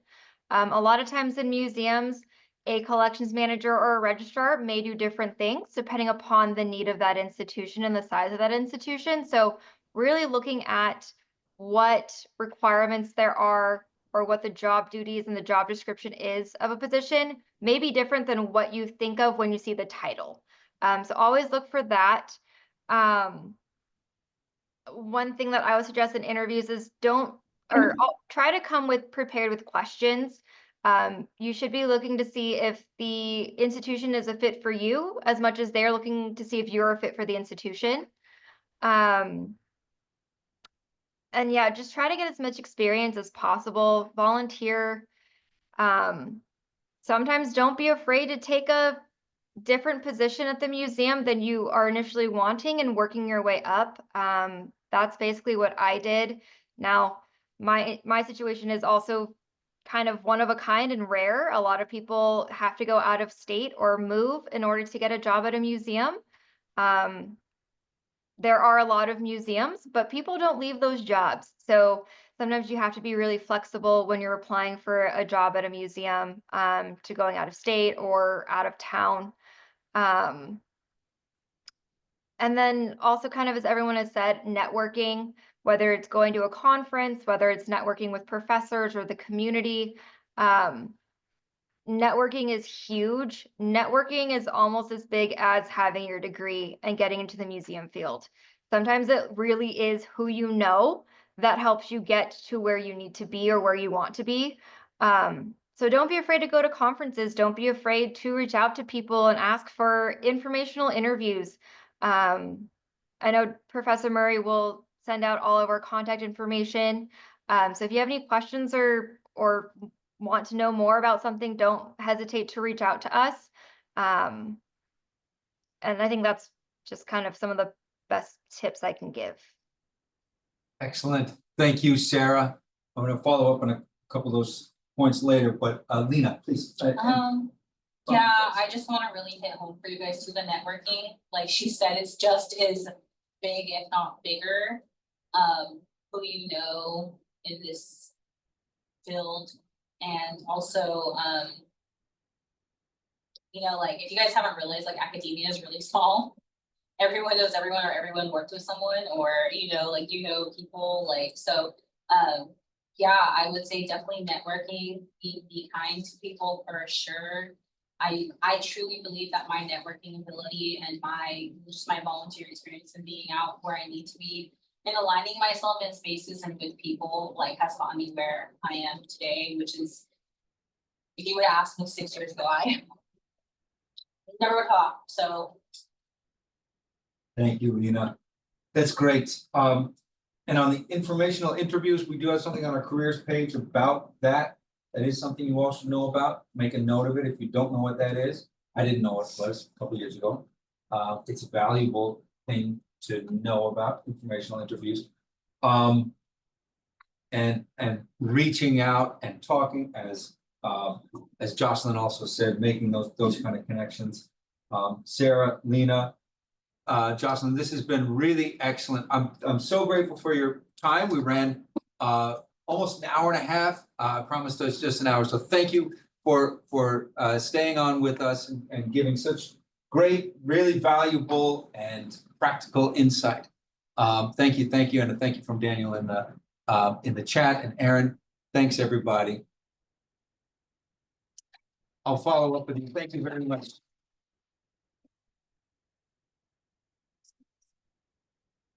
A lot of times in museums, a collections manager or a registrar may do different things depending upon the need of that institution and the size of that institution. So really looking at what requirements there are or what the job duties and the job description is of a position may be different than what you think of when you see the title. So always look for that. One thing that I would suggest in interviews is try to come prepared with questions. You should be looking to see if the institution is a fit for you as much as they're looking to see if you're a fit for the institution. And yeah, just try to get as much experience as possible, volunteer. Sometimes don't be afraid to take a different position at the museum than you are initially wanting and working your way up. That's basically what I did. Now, my situation is also kind of one of a kind and rare. A lot of people have to go out of state or move in order to get a job at a museum. There are a lot of museums, but people don't leave those jobs. So sometimes you have to be really flexible when you're applying for a job at a museum, to going out of state or out of town. And then also kind of, as everyone has said, networking, whether it's going to a conference, whether it's networking with professors or the community. Networking is huge. Networking is almost as big as having your degree and getting into the museum field. Sometimes it really is who you know that helps you get to where you need to be or where you want to be. So don't be afraid to go to conferences. Don't be afraid to reach out to people and ask for informational interviews. I know Professor Murray will send out all of our contact information. So if you have any questions or want to know more about something, don't hesitate to reach out to us. And I think that's just kind of some of the best tips I can give.
Excellent. Thank you, Sarah. I'm going to follow up on a couple of those points later, but Lena, please.
Yeah, I just want to really hit home for you guys to the networking. Like she said, it's just as big, if not bigger, who you know in this field. And also, you know, like if you guys haven't realized, like academia is really small. Everyone knows everyone, or everyone worked with someone, or you know, like you know people, like so. Yeah, I would say definitely networking. Be kind to people for sure. I truly believe that my networking ability and just my volunteer experience and being out where I need to be and aligning myself in spaces and with people like has gotten me where I am today, which is, if you would ask me 6 years ago, I never would have. So
Thank you, Lena. That's great. And on the informational interviews, we do have something on our careers page about that. That is something you all should know about. Make a note of it if you don't know what that is. I didn't know what it was a couple of years ago. It's a valuable thing to know about informational interviews. And reaching out and talking, as Jocelyn also said, making those kind of connections. Sarah, Lena, Jocelyn, this has been really excellent. I'm so grateful for your time. We ran almost an hour and a half. I promised us just an hour. So thank you for staying on with us and giving such great, really valuable and practical insight. Thank you, and a thank you from Daniel in the chat, and Aaron. Thanks, everybody. I'll follow up with you. Thank you very much.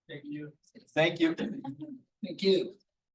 Thank you. Thank you.
Thank you.